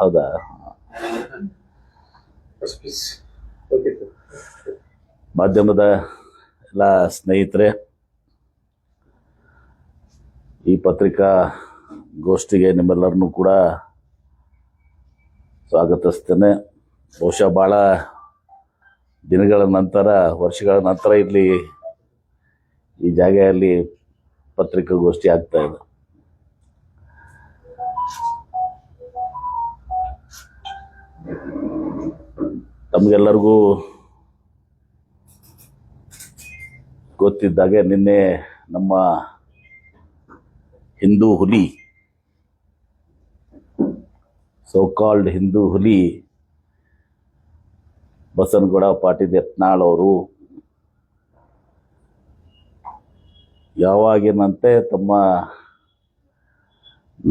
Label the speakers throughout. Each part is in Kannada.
Speaker 1: ಹೌದಾ? ಮಾಧ್ಯಮದ ಎಲ್ಲ ಸ್ನೇಹಿತರೆ, ಈ ಪತ್ರಿಕಾ ಗೋಷ್ಠಿಗೆ ನಿಮ್ಮೆಲ್ಲರನ್ನೂ ಕೂಡ ಸ್ವಾಗತಿಸ್ತೇನೆ. ಬಹುಶಃ ಭಾಳ ದಿನಗಳ ನಂತರ, ವರ್ಷಗಳ ನಂತರ ಇಲ್ಲಿ ಈ ಜಾಗೆಯಲ್ಲಿ ಪತ್ರಿಕಾಗೋಷ್ಠಿ ಆಗ್ತಾ ಇದೆ. ತಮಗೆಲ್ಲರಿಗೂ ಗೊತ್ತಿದ್ದಾಗೆ ನಿನ್ನೆ ನಮ್ಮ ಹಿಂದೂ ಹುಲಿ, ಸೋ ಕಾಲ್ಡ್ ಹಿಂದೂ ಹುಲಿ ಬಸನಗೌಡ ಪಾಟೀಲ್ ಯತ್ನಾಳ್ ಅವರು ಯಾವಾಗಿನಂತೆ ತಮ್ಮ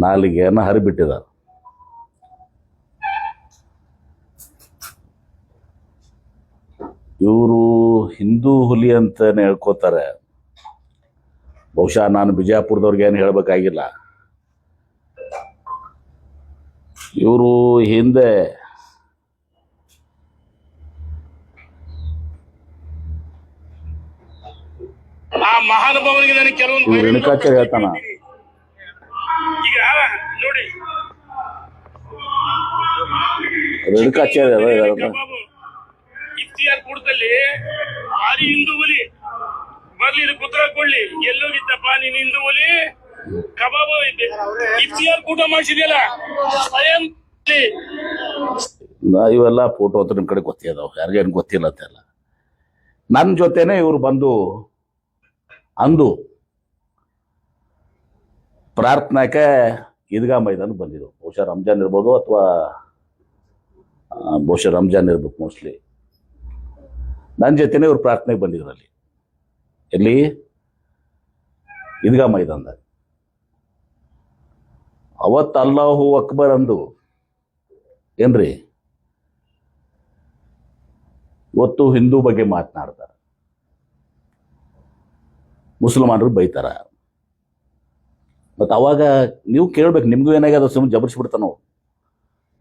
Speaker 1: ನಾಲಿಗೆಯನ್ನು ಹರಿಬಿಟ್ಟಿದ್ದಾರೆ. ಇವರು ಹಿಂದೂ ಹುಲಿ ಅಂತಾನೆ ಹೇಳ್ಕೋತಾರೆ. ಬಹುಶಃ ನಾನು ಬಿಜಾಪುರದವ್ರಿಗೆ ಏನು ಹೇಳಬೇಕಾಗಿಲ್ಲ. ಇವರು ಹಿಂದೆ
Speaker 2: ಮಹಾನುಭಾವರಿಗೆ ನನಗೆ ಕೆಲವೊಂದು
Speaker 1: ರೇಣುಕಾಚಾರ್ಯ ಹೇಳ್ತಾನ,
Speaker 2: ಈಗ ನೋಡಿ
Speaker 1: ರೇಣುಕಾಚಾರ್ಯ
Speaker 2: ಇಫ್ತಿಯಾರ್ ಕೂಡದಲ್ಲಿ ಆರಿ ಹಿಂದೂ ಹುಲಿ ಬರ್ಲಿ ಪುತ್ರ ಕೊಡ್ಲಿ, ಎಲ್ಲೋಗಿದ್ದಪ್ಪ ನೀನ್ ಹಿಂದೂ ಹುಲಿ ಕಬಾಬು ಇಫ್ತಿಯಾರ್ ಕೂಟ ಮಾಡಿಸಿದ್ಯಲ್ಲ ಸ್ವಯಂ.
Speaker 1: ಇವೆಲ್ಲ ಫೋಟೋ ಅಂತ ನಿಮ್ ಕಡೆ ಗೊತ್ತಿದಾವ, ಯಾರಿಗೇನು ಗೊತ್ತಿಲ್ಲ ಅಂತೆಲ್ಲ. ನನ್ನ ಜೊತೆನೆ ಇವ್ರು ಬಂದು ಅಂದು ಪ್ರಾರ್ಥನಾಕ್ಕೆ ಈದ್ಗಾ ಮೈದಾನ ಬಂದಿದ್ರು. ಬಹುಶಃ ರಂಜಾನ್ ಇರ್ಬೋದು, ಅಥವಾ ಬಹುಶಃ ರಂಜಾನ್ ಇರ್ಬೇಕು ಮೋಸ್ಟ್ಲಿ. ನನ್ನ ಜೊತೆನೆ ಇವ್ರು ಪ್ರಾರ್ಥನೆಗೆ ಬಂದಿದ್ರು ಅಲ್ಲಿ. ಎಲ್ಲಿ? ಈದ್ಗಾ ಮೈದಾನದಾಗ. ಅವತ್ತು ಅಲ್ಲಾಹು ಅಕ್ಬರ್ ಅಂದು ಏನ್ರಿ, ಇವತ್ತು ಹಿಂದೂ ಬಗ್ಗೆ ಮಾತನಾಡ್ತಾರೆ, ಮುಸಲ್ಮಾನರು ಬೈತಾರ. ಮತ್ತು ಅವಾಗ ನೀವು ಕೇಳ್ಬೇಕು, ನಿಮಗೂ ಏನಾಗ್ಯದ ಸುಮ್ಮನೆ ಜಬರ್ಸ್ಬಿಡ್ತಾನೋ.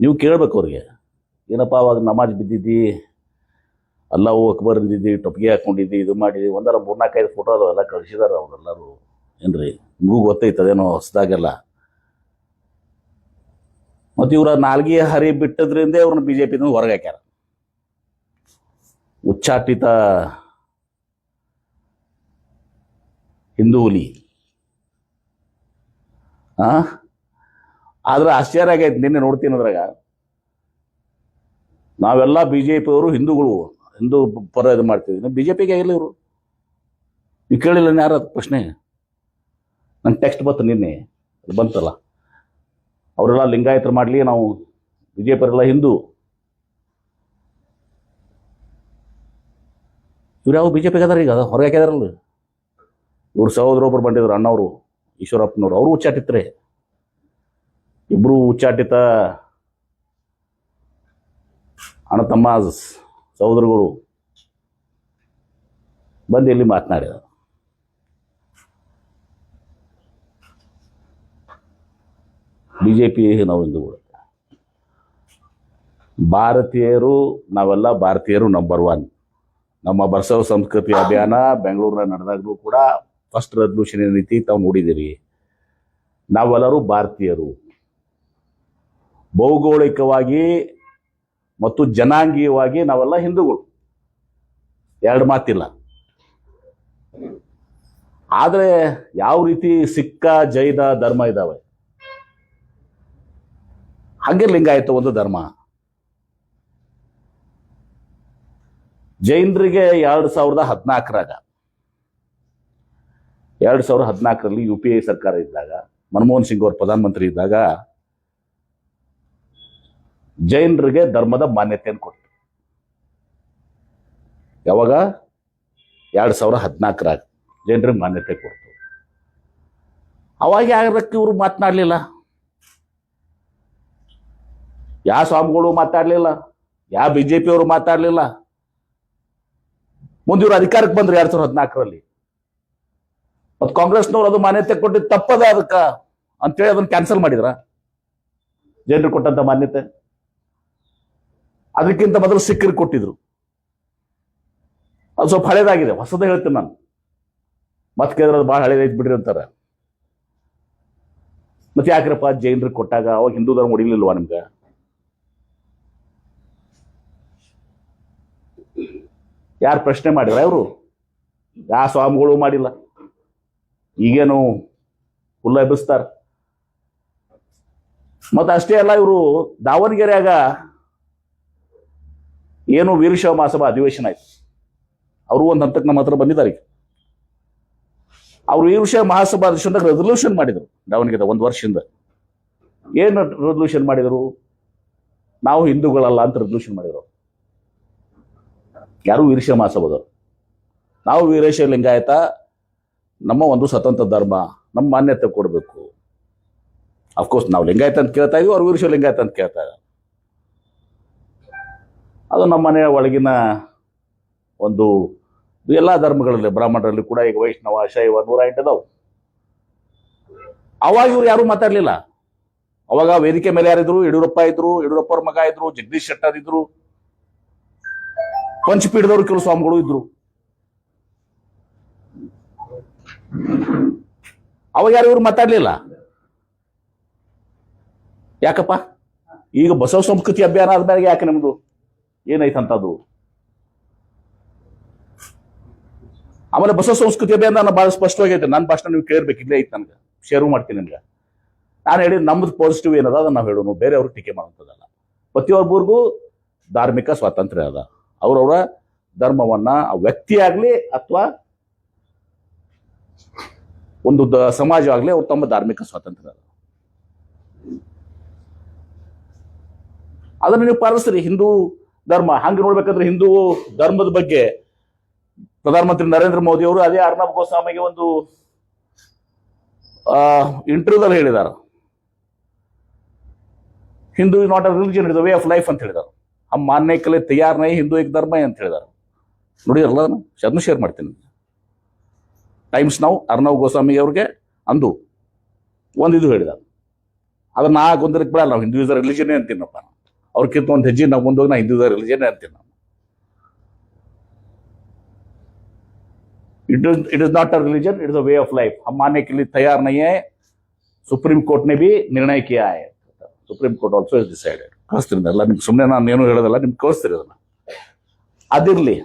Speaker 1: ನೀವು ಕೇಳ್ಬೇಕು ಅವ್ರಿಗೆ, ಏನಪ್ಪ ಅವಾಗ ನಮಾಜ್ ಬಿದ್ದಿದ್ದಿ, ಅಲ್ಲಾಹು ಅಕ್ಬರ್ ಅಂದಿದ್ದಿ, ಟೊಪ್ಪಿಗೆ ಹಾಕೊಂಡಿದ್ದಿ, ಇದು ಮಾಡಿದ್ದಿ, ಒಂದರ 3-4-5 ಫೋಟೋ ಅವೆಲ್ಲ ಕಳಿಸಿದಾರೆ ಅವರೆಲ್ಲರೂ. ಏನ್ರಿ, ನಿಮಗೂ ಗೊತ್ತೈತದೇನೋ ಹೊಸದಾಗೆಲ್ಲ. ಮತ್ತು ಇವರ ನಾಲ್ಗೆ ಹರಿ ಬಿಟ್ಟದ್ರಿಂದ ಅವ್ರನ್ನ BJP ಹೊರಗೆ ಹಾಕ್ಯಾರ. ಉಚ್ಚಾಟಿತ ಹಿಂದೂ ಹುಲಿ. ಆದ್ರೆ ಆಶ್ಚರ್ಯ ಆಗೈತೆ, ನಿನ್ನೆ ನೋಡ್ತೀನಿ ಅದ್ರಾಗ ನಾವೆಲ್ಲ BJP ಅವರು ಹಿಂದೂಗಳು, ಹಿಂದೂ ಪರ ಇದು ಮಾಡ್ತೀವಿ, BJPಗೆ ಆಗಿಲ್ಲ ಇವರು. ನೀವು ಕೇಳಿಲ್ಲ ಯಾರ ಪ್ರಶ್ನೆ? ನಂಗೆ ಟೆಕ್ಸ್ಟ್ ಬಂತು ನಿನ್ನೆ, ಅದು ಬಂತಲ್ಲ, ಅವರೆಲ್ಲ ಲಿಂಗಾಯತರು ಮಾಡಲಿ, ನಾವು BJP ಅವರೆಲ್ಲ ಹಿಂದೂ. ಇವ್ರು ಯಾವ BJPಗೆ ಅದಾರ? ಈಗ ಹೊರಗೆ ಹಾಕಿದಾರಲ್ಲ ಇವ್ರು. ಸಹೋದರೊಬ್ಬರು ಬಂದಿದ್ರು, ಅಣ್ಣವರು ಈಶ್ವರಪ್ಪನವ್ರು, ಅವರು ಉಚ್ಚಾಟಿತ್ರೆ. ಇಬ್ರು ಉಚ್ಚಾಟಿತ ಅಣ್ಣ ತಮ್ಮ ಸಹೋದರಗಳು ಬಂದು ಇಲ್ಲಿ ಮಾತನಾಡಿದ. BJP ನಾವು ಹಿಂದೂಗಳು, ಭಾರತೀಯರು, ನಾವೆಲ್ಲ ಭಾರತೀಯರು ನಂಬರ್ 1. ನಮ್ಮ ಬಸವ ಸಂಸ್ಕೃತಿ ಅಭಿಯಾನ ಬೆಂಗಳೂರಿನ ನಡೆದಾಗಲೂ ಕೂಡ ಫಸ್ಟ್ ರೆಸಲ್ಯೂಷನ್ ನೀತಿ ತಾವು ನೋಡಿದಿರಿ. ನಾವೆಲ್ಲರೂ ಭಾರತೀಯರು, ಭೌಗೋಳಿಕವಾಗಿ ಮತ್ತು ಜನಾಂಗೀಯವಾಗಿ ನಾವೆಲ್ಲ ಹಿಂದೂಗಳು, ಎರಡು ಮಾತಿಲ್ಲ. ಆದರೆ ಯಾವ ರೀತಿ ಸಿಕ್ಕ ಜೈನ ಧರ್ಮ ಇದ್ದಾವೆ, ಹಾಗೆ ಲಿಂಗಾಯತ ಒಂದು ಧರ್ಮ. ಜೈನರಿಗೆ 2014ರಾಗ 2014ರಲ್ಲಿ UPA ಸರ್ಕಾರ ಇದ್ದಾಗ, ಮನಮೋಹನ್ ಸಿಂಗ್ ಅವರು ಪ್ರಧಾನಮಂತ್ರಿ ಇದ್ದಾಗ ಜೈನರಿಗೆ ಧರ್ಮದ ಮಾನ್ಯತೆಯನ್ನು ಕೊಟ್ಟು. ಯಾವಾಗ? 2014ರಾಗ ಜೈನರಿಗೆ ಮಾನ್ಯತೆ ಕೊಡ್ತು. ಅವಾಗ ಯಾರಕ್ಕೆ ಇವರು ಮಾತನಾಡಲಿಲ್ಲ, ಯಾವ ಸ್ವಾಮಿಗಳು ಮಾತಾಡಲಿಲ್ಲ, ಯಾವ BJP ಅವರು ಮಾತಾಡಲಿಲ್ಲ. ಮುಂದೆ ಇವರು ಅಧಿಕಾರಕ್ಕೆ ಬಂದ್ರು 2014ರಲ್ಲಿ. ಮತ್ತು ಕಾಂಗ್ರೆಸ್ನವ್ರು ಅದು ಮಾನ್ಯತೆ ಕೊಟ್ಟಿದ್ದು ತಪ್ಪದ ಅದಕ್ಕೆ ಅಂತೇಳಿ ಅದನ್ನು ಕ್ಯಾನ್ಸಲ್ ಮಾಡಿದ್ರ. ಜೈನರು ಕೊಟ್ಟಂತ ಮಾನ್ಯತೆ. ಅದಕ್ಕಿಂತ ಮೊದಲು ಸಿಖ್ಖರಿಗೆ ಕೊಟ್ಟಿದ್ರು. ಅದು ಸ್ವಲ್ಪ ಹಳೇದಾಗಿದೆ, ಹೊಸದೇ ಹೇಳ್ತೀನಿ ನಾನು. ಮತ್ತೆ ಕೇಳಿದ್ರೆ ಭಾಳ ಹಳೇದೈತ್ ಬಿಡ್ರಿ ಅಂತಾರೆ. ಮತ್ತೆ ಯಾಕ್ರಪ್ಪ ಜೈನರಿಗೆ ಕೊಟ್ಟಾಗ ಅವಾಗ ಹಿಂದೂ ಧರ್ಮ ಹೊಡಿಲಿಲ್ವಾ ನಿಮ್ಗೆ? ಯಾರು ಪ್ರಶ್ನೆ ಮಾಡಿದ್ರ? ಅವರು ಯಾವ ಸ್ವಾಮಿಗಳು ಮಾಡಿಲ್ಲ. ಈಗೇನು ಹುಲ್ಲ ಎಬ್ಬಿಸ್ತಾರ. ಮತ್ತೆ ಅಷ್ಟೇ ಅಲ್ಲ, ಇವರು ದಾವಣಗೆರೆಯಾಗ ಏನು ವೀರಶೈವ ಮಹಾಸಭಾ ಅಧಿವೇಶನ ಆಯ್ತು. ಅವರು ಒಂದು ಹಂತಕ್ಕೆ ನಮ್ಮ ಹತ್ರ ಬಂದಿದ್ದಾರೆ. ಅವರು ವೀರಶೈವ ಮಹಾಸಭಾ ಅಧಿವೇಶನದಾಗ ರೆಸಲ್ಯೂಷನ್ ಮಾಡಿದರು ದಾವಣಗೆರೆ 1 ವರ್ಷದಿಂದ. ಏನು ರೆಸಲ್ಯೂಷನ್ ಮಾಡಿದರು? ನಾವು ಹಿಂದೂಗಳಲ್ಲ ಅಂತ ರೆಸಲ್ಯೂಷನ್ ಮಾಡಿದರು. ಯಾರು? ವೀರಶೈವ ಮಹಾಸಭಾದವರು. ನಾವು ವೀರಶೈವ ಲಿಂಗಾಯತ, ನಮ್ಮ ಒಂದು ಸ್ವತಂತ್ರ ಧರ್ಮ, ನಮ್ಮ ಮಾನ್ಯತೆ ಕೊಡಬೇಕು. ಅಫ್ಕೋರ್ಸ್ ನಾವು ಲಿಂಗಾಯತ ಅಂತ ಕೇಳ್ತಾ ಇದೀವಿ, ಅವ್ರು ವೀರಶೈವ ಲಿಂಗಾಯತ ಅಂತ ಕೇಳ್ತಾ ಇದ್ದಾರೆ. ಅದು ನಮ್ಮ ಮನೆಯ ಒಳಗಿನ ಒಂದು, ಎಲ್ಲ ಧರ್ಮಗಳಲ್ಲಿ, ಬ್ರಾಹ್ಮಣರಲ್ಲಿ ಕೂಡ ಈಗ ವೈಷ್ಣವ, ಶೈವ 108 ಅದಾವು. ಅವಾಗ ಇವ್ರು ಯಾರು ಮಾತಾಡ್ಲಿಲ್ಲ. ಅವಾಗ ವೇದಿಕೆ ಮೇಲೆ ಯಾರಿದ್ರು? ಯಡಿಯೂರಪ್ಪ ಇದ್ರು, ಯಡಿಯೂರಪ್ಪ ಅವ್ರ ಮಗ ಇದ್ರು, ಜಗದೀಶ್ ಶೆಟ್ಟರ್ ಇದ್ರು, ಪಂಚಪೀಠದವರು ಕೆಲವು ಸ್ವಾಮಿಗಳು ಇದ್ರು. ಅವಾಗ ಯಾರು ಇವ್ರು ಮಾತಾಡ್ಲಿಲ್ಲ. ಯಾಕಪ್ಪ? ಈಗ ಬಸವ ಸಂಸ್ಕೃತಿ ಅಭಿಯಾನ ಆದ್ಮೇಲೆ ಯಾಕೆ ನಮ್ದು ಏನೈತಂತದ್ದು? ಆಮೇಲೆ ಬಸವ ಸಂಸ್ಕೃತಿ ಅಭಿಯಾನ ನಾನು ಬಹಳ ಸ್ಪಷ್ಟವಾಗೈತೆ. ನನ್ನ ಭಾಷಣ ನೀವು ಕೇಳಬೇಕು, ಇಲ್ಲೇ ಐತೆ, ನನಗೆ ಶೇರು ಮಾಡ್ತೀನಿ ನಿಮ್ಗೆ. ನಾನು ಹೇಳಿದ್ ನಮ್ದು ಪಾಸಿಟಿವ್ ಏನದ ಅದನ್ನ ನಾವು ಹೇಳೋಣ, ಬೇರೆಯವ್ರಿಗೆ ಟೀಕೆ ಮಾಡುವಂಥದ್ದಲ್ಲ. ಪ್ರತಿಯೊಬ್ಬರಿಗೂ ಧಾರ್ಮಿಕ ಸ್ವಾತಂತ್ರ್ಯ ಅದ. ಅವ್ರವ್ರ ಧರ್ಮವನ್ನ, ವ್ಯಕ್ತಿ ಆಗ್ಲಿ ಅಥವಾ ಒಂದು ಸಮಾಜ ಆಗ್ಲಿ, ಅವ್ರು ತಮ್ಮ ಧಾರ್ಮಿಕ ಸ್ವಾತಂತ್ರ್ಯ ಅದ. ಅದನ್ನ ನೀವು ಪಾಲಿಸ್ರಿ. ಹಿಂದೂ ಧರ್ಮ ಹಂಗೆ ನೋಡ್ಬೇಕಂದ್ರೆ, ಹಿಂದೂ ಧರ್ಮದ ಬಗ್ಗೆ ಪ್ರಧಾನಮಂತ್ರಿ ನರೇಂದ್ರ ಮೋದಿ ಅವರು ಅದೇ ಅರ್ನಬ್ ಗೋಸ್ವಾಮಿಗೆ ಒಂದು ಇಂಟರ್ವ್ಯೂದಲ್ಲಿ ಹೇಳಿದ್ದಾರೆ, Hindu is not a religion, it is a way of life ಅಂತ ಹೇಳಿದ್ದಾರೆ. ಹಮ್ ಮಾನ್ಯ ಕಲೆ ತಯಾರ್ ನೈ ಹಿಂದೂ ಏಕ್ ಧರ್ಮ ಅಂತ ಹೇಳಿದ್ದಾರೆ. ನೋಡಿರಲ್ಲ, ಅದನ್ನು ಶೇರ್ ಮಾಡ್ತೀನಿ. ಟೈಮ್ಸ್ ನಾವು ಅರ್ನಬ್ ಗೋಸ್ವಾಮಿ ಅವ್ರಿಗೆ ಅಂದು ಇದು ಹೇಳಿದ. ಅದನ್ನ ನಾ ಗೊಂದಲಕ್ಕೆ ಬಿಡಲ್ಲ. ನಾವು ಹಿಂದೂ ಇಸ್ ಅ ರಿಲಿಜನ್ ಅಂತೀನಪ್ಪ. ಅವ್ರಕ್ಕಿಂತ ಒಂದು ಹೆಜ್ಜೆ ನಾವು ಮುಂದೋಗಿ ನಾ ಹಿಂದೂ ಇಸ್ ಅ ರಿಲಿಜನ್ ಅಂತೀನಿ. ನಾವು it is not a religion, it is a way of life. हम मानने के लिए तैयार नहीं है. सुप्रीम कोर्ट ने भी निर्णय किया है. Supreme court also is decided. ಕಳಿಸ್ತೀನಿ ಎಲ್ಲ ನಿಮ್ಗೆ, ಸುಮ್ಮನೆ ನಾನು ಏನು ಹೇಳೋದಲ್ಲ, ನಿಮ್ಗೆ ಕಳಿಸ್ತೀರಿ ಅದನ್ನ. ಅದಿರಲಿ,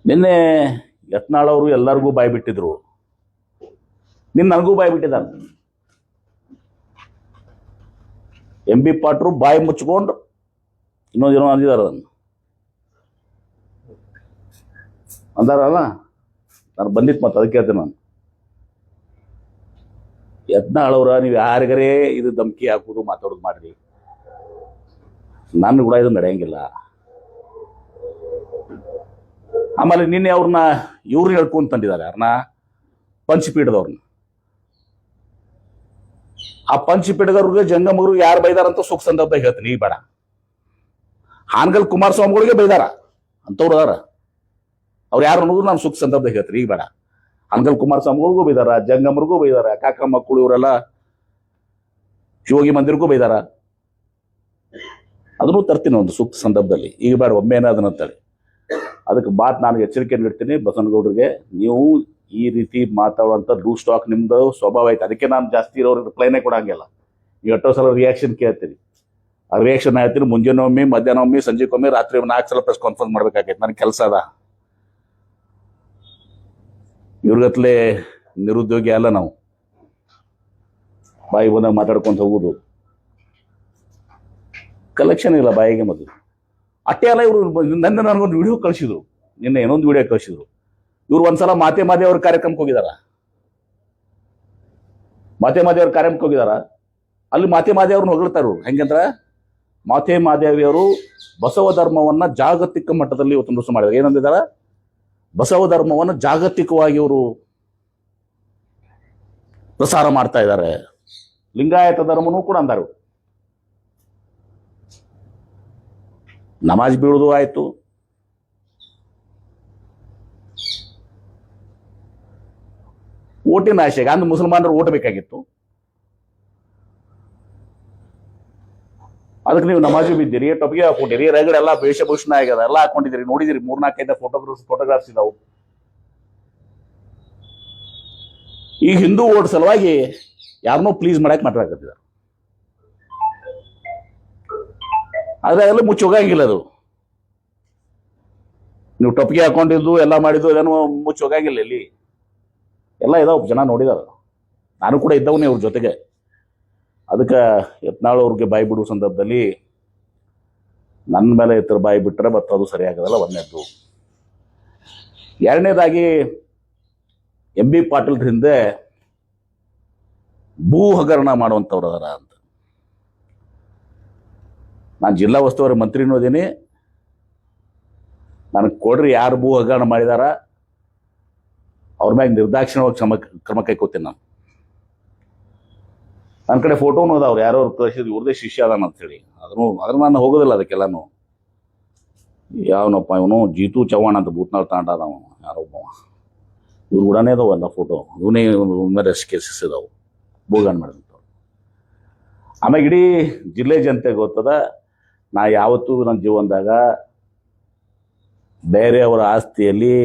Speaker 1: ನಿನ್ನೆ ಯತ್ನಾಳ್ ಅವರು ಎಲ್ಲರಿಗೂ ಬಾಯಿ ಬಿಟ್ಟಿದ್ರು. ನನಗೂ ಬಾಯಿ ಬಿಟ್ಟಿದ್ದಾರೆ. ಎಂ ಬಿ ಪಾಟ್ರು ಬಾಯಿ ಮುಚ್ಕೊಂಡು ಇನ್ನೊಂದೇನೋ ಅಂದಿದ್ದಾರೆ. ಅದನ್ನು ಅಂದಾರಲ್ಲ, ನಾನು ಬಂದಿತ್ತು, ಮತ್ತೆ ಅದಕ್ಕೆ ಹೇಳ್ತೇನೆ ನಾನು. ಯತ್ನಾಳ್ ಅವರ, ನೀವು ಯಾರಿಗರೇ ಇದು ಧಮಕಿ ಹಾಕೋದು ಮಾತಾಡೋದು ಮಾಡ್ರಿ, ನಾನು ಕೂಡ ಇದು ನಡೆಯಂಗಿಲ್ಲ. ಆಮೇಲೆ ನಿನ್ನೆ ಅವ್ರನ್ನ ಇವ್ರನ್ನ ಹೇಳ್ಕೊಂಡ್ ತಂದಿದ್ದಾರೆ, ಯಾರನ್ನ? ಪಂಚಪೀಠದವ್ರನ್ನ. ಆ ಪಂಚಪೀಠದವ್ರಿಗೆ, ಜಂಗಮರು ಯಾರು ಬೈದಾರಂತ ಸುಖ ಸಂದರ್ಭದಾಗ ಹೇಳ್ತೀನಿ, ಈಗ ಬೇಡ. ಹಾನಗಲ್ ಕುಮಾರಸ್ವಾಮಿಗಳಿಗೆ ಬೈದಾರ ಅಂತವ್ರು ಅದಾರ. ಅವ್ರು ಯಾರು ಅನ್ನೋದು ನಾನು ಸುಖ ಸಂದರ್ಭದಾಗ ಹೇಳ್ತೀನಿ, ಈಗ ಬೇಡ. ಹಾನಗಲ್ ಕುಮಾರಸ್ವಾಮಿಗಳಿಗೂ ಬೈದಾರ, ಜಂಗಮರಿಗೂ ಬೈದಾರ, ಕಾಕ ಮಕ್ಕಳು ಇವರೆಲ್ಲ ಶಿವೋಗಿ ಮಂದಿರಕ್ಕೂ ಬೈದಾರ. ಅದನ್ನು ತರ್ತೀನಿ ಒಂದು ಸೂಕ್ತ ಸಂದರ್ಭದಲ್ಲಿ, ಈಗ ಬೇಡ, ಒಮ್ಮೆನೇ ಅದನ್ನಂತೇಳಿ. ಅದಕ್ಕೆ ನಾನು ಎಚ್ಚರಿಕೆ ನೀಡ್ತೀನಿ ಬಸವನಗೌಡರಿಗೆ. ನೀವು ಈ ರೀತಿ ಮಾತಾಡುವಂಥ ಲೂಸ್ ಸ್ಟಾಕ್ ನಿಮ್ದು ಸ್ವಭಾವ ಐತೆ. ಅದಕ್ಕೆ ನಾನು ಜಾಸ್ತಿ ಇರೋರಿಗೆ ರಿಪ್ಲೈನೇ ಕೊಡಂಗಿಲ್ಲ. ನೀವು ಎಷ್ಟೋ ಸಲ ರಿಯಾಕ್ಷನ್ ಕೇಳ್ತೀರಿ, ಆ ರಿಯಾಕ್ಷನ್ ಹೇಳ್ತೀನಿ. ಮುಂಜಾನೆ ಒಮ್ಮೆ, ಮಧ್ಯಾಹ್ನ ಒಮ್ಮೆ, ಸಂಜೆಗೊಮ್ಮೆ, ರಾತ್ರಿ 4 ಸಲ ಪ್ರೆಸ್ ಕಾನ್ಫರೆನ್ಸ್ ಮಾಡ್ಬೇಕಾಗೈತೆ. ನನಗೆ ಕೆಲಸ ಅದ. ಇವ್ರಿಗತ್ಲೆ ನಿರುದ್ಯೋಗಿ ಅಲ್ಲ ನಾವು. ಬಾಯಿ ಬಂದಾಗ ಮಾತಾಡ್ಕೊಂತ ಹೋಗುದು, ಕಲೆಕ್ಷನ್ ಇಲ್ಲ ಬಾಯಿಗೆ ಮೊದಲು. ಅಷ್ಟೇ ಅಲ್ಲ, ಇವರು ನನಗೊಂದು ವಿಡಿಯೋ ಕಳಿಸಿದ್ರು, ನಿನ್ನೆ ಏನೊಂದು ವಿಡಿಯೋ ಕಳಿಸಿದ್ರು. ಇವ್ರು ಒಂದ್ಸಲ ಮಾತೆ ಮಾದೇವ್ರ ಕಾರ್ಯಕ್ರಮಕ್ಕೆ ಹೋಗಿದಾರ. ಮಾತೆ ಮಾದೇವ್ರ ಕಾರ್ಯಕ್ರಮಕ್ಕೆ ಹೋಗಿದಾರ. ಅಲ್ಲಿ ಮಾತೆ ಮಾದೇವ್ರನ್ನ ಹೊಗಳ್ತಾರು. ಹೆಂಗಂದ್ರ, ಮಾತೆ ಮಾದೇವಿಯವರು ಬಸವ ಧರ್ಮವನ್ನ ಜಾಗತಿಕ ಮಟ್ಟದಲ್ಲಿ ಇವತ್ತು ಮಾಡಿದ್ದಾರೆ. ಏನಂದಿದಾರ? ಬಸವ ಧರ್ಮವನ್ನು ಜಾಗತಿಕವಾಗಿ ಇವರು ಪ್ರಸಾರ ಮಾಡ್ತಾ ಇದ್ದಾರೆ. ಲಿಂಗಾಯತ ಧರ್ಮನೂ ಕೂಡ ಅಂದರು. ನಮಾಜ್ ಬೀಳುವುದು ಆಯ್ತು, ಓಟಿನ ಆಶೆಗೆ ಅಂದ್ ಮುಸಲ್ಮಾನರು ಓಟ್ ಬೇಕಾಗಿತ್ತು. ಅದಕ್ಕೆ ನೀವು ನಮಾಜು ಬಿದ್ದೀರಿ, ಟೊಪ್ಪಿಗೆ ಹಾಕೊಂಡಿರಿ, ರಗಡೆ ಎಲ್ಲ ವೇಷಭೂಷಣ ಆಗ್ಯದ, ಎಲ್ಲ ಹಾಕೊಂಡಿದ್ದೀರಿ, ನೋಡಿದಿರಿ 3-4 ಫೋಟೋಗ್ರಾಫ್ಸ್ ಇದಾವು. ಈ ಹಿಂದೂ ಓಟ್ ಸಲುವಾಗಿ ಯಾರನ್ನೋ ಪ್ಲೀಸ್ ಮಾಡಕ್ ಮಾತಾಡಕತ್ತಿದ್ದಾರೆ. ಆದ್ರೆ ಅದೆಲ್ಲ ಮುಚ್ಚಿ ಹೋಗಂಗಿಲ್ಲ. ಅದು ನೀವು ಟೊಪ್ಪಿಗೆ ಹಾಕೊಂಡಿದ್ದು ಎಲ್ಲ ಮಾಡಿದ್ದು ಅದನ್ನು ಮುಚ್ಚಿ ಹೋಗಂಗಿಲ್ಲ. ಇಲ್ಲಿ ಎಲ್ಲ ಇದಾವ, ಜನ ನೋಡಿದಾರ, ನಾನು ಕೂಡ ಇದ್ದವನೇ ಅವ್ರ ಜೊತೆಗೆ. ಅದಕ್ಕೆ ಯತ್ನಾಳ್ ಅವ್ರಿಗೆ ಬಾಯಿ ಬಿಡುವ ಸಂದರ್ಭದಲ್ಲಿ ನನ್ನ ಮೇಲೆ ಇತರ ಬಾಯಿ ಬಿಟ್ಟರೆ ಮತ್ತೆ ಅದು ಸರಿಯಾಗದಲ್ಲ, ಒಂದನೇದ್ದು. ಎರಡನೇದಾಗಿ MB ಪಾಟೀಲ್ ಹಿಂದೆ ಭೂ ಹಗರಣ ಮಾಡುವಂಥವ್ರು ಅದಾರ ಅಂತ. ನಾನು ಜಿಲ್ಲಾ ಉಸ್ತುವಾರಿ ಮಂತ್ರಿನೂ ಅದೀನಿ. ನನಗೆ ಕೊಡ್ರಿ ಯಾರು ಭೂ ಹಗರಣ ಮಾಡಿದಾರ ಅವ್ರ ಮ್ಯಾಗ ನಿರ್ದಾಕ್ಷಿಣ್ಯವಾಗಿ ಕ್ರಮ ಕೈಕೋತೀನಿ ನಾನು. ನನ್ನ ಕಡೆ ಫೋಟೋನು ಅದಾವ್ರು, ಯಾರೋ ಕಳಿಸಿದ್ರು, ಇವ್ರದೇ ಶಿಷ್ಯ ಅದಾನ ಅಂತೇಳಿ. ಅದ್ರ ನಾನು ಹೋಗೋದಿಲ್ಲ ಅದಕ್ಕೆಲ್ಲಾನು. ಯಾವನಪ್ಪ ಇವನು ಜೀತು ಚವ್ಹಾಣ್ ಅಂತ ಭೂತ್ನಾಳ್ ತಾಂಡ ಅದಾವ, ಯಾರೊಬ್ಬ, ಇವ್ರು ಕೂಡನೇ ಅದಾವಲ್ಲ ಫೋಟೋ, ಇವನೇ ಮೇಲೆ ಕೇಸಸ್ ಇದಾವು ಭೂಗಣ ಮಾಡಿದಂಥವ್ರು. ಆಮ್ಯಾಗ ಇಡೀ ಜಿಲ್ಲೆ ಜನತೆಗೆ ಗೊತ್ತದ, ನಾ ಯಾವತ್ತೂ ನನ್ನ ಜೀವನದಾಗ ಬೇರೆಯವರ ಆಸ್ತಿಯಲ್ಲಿ,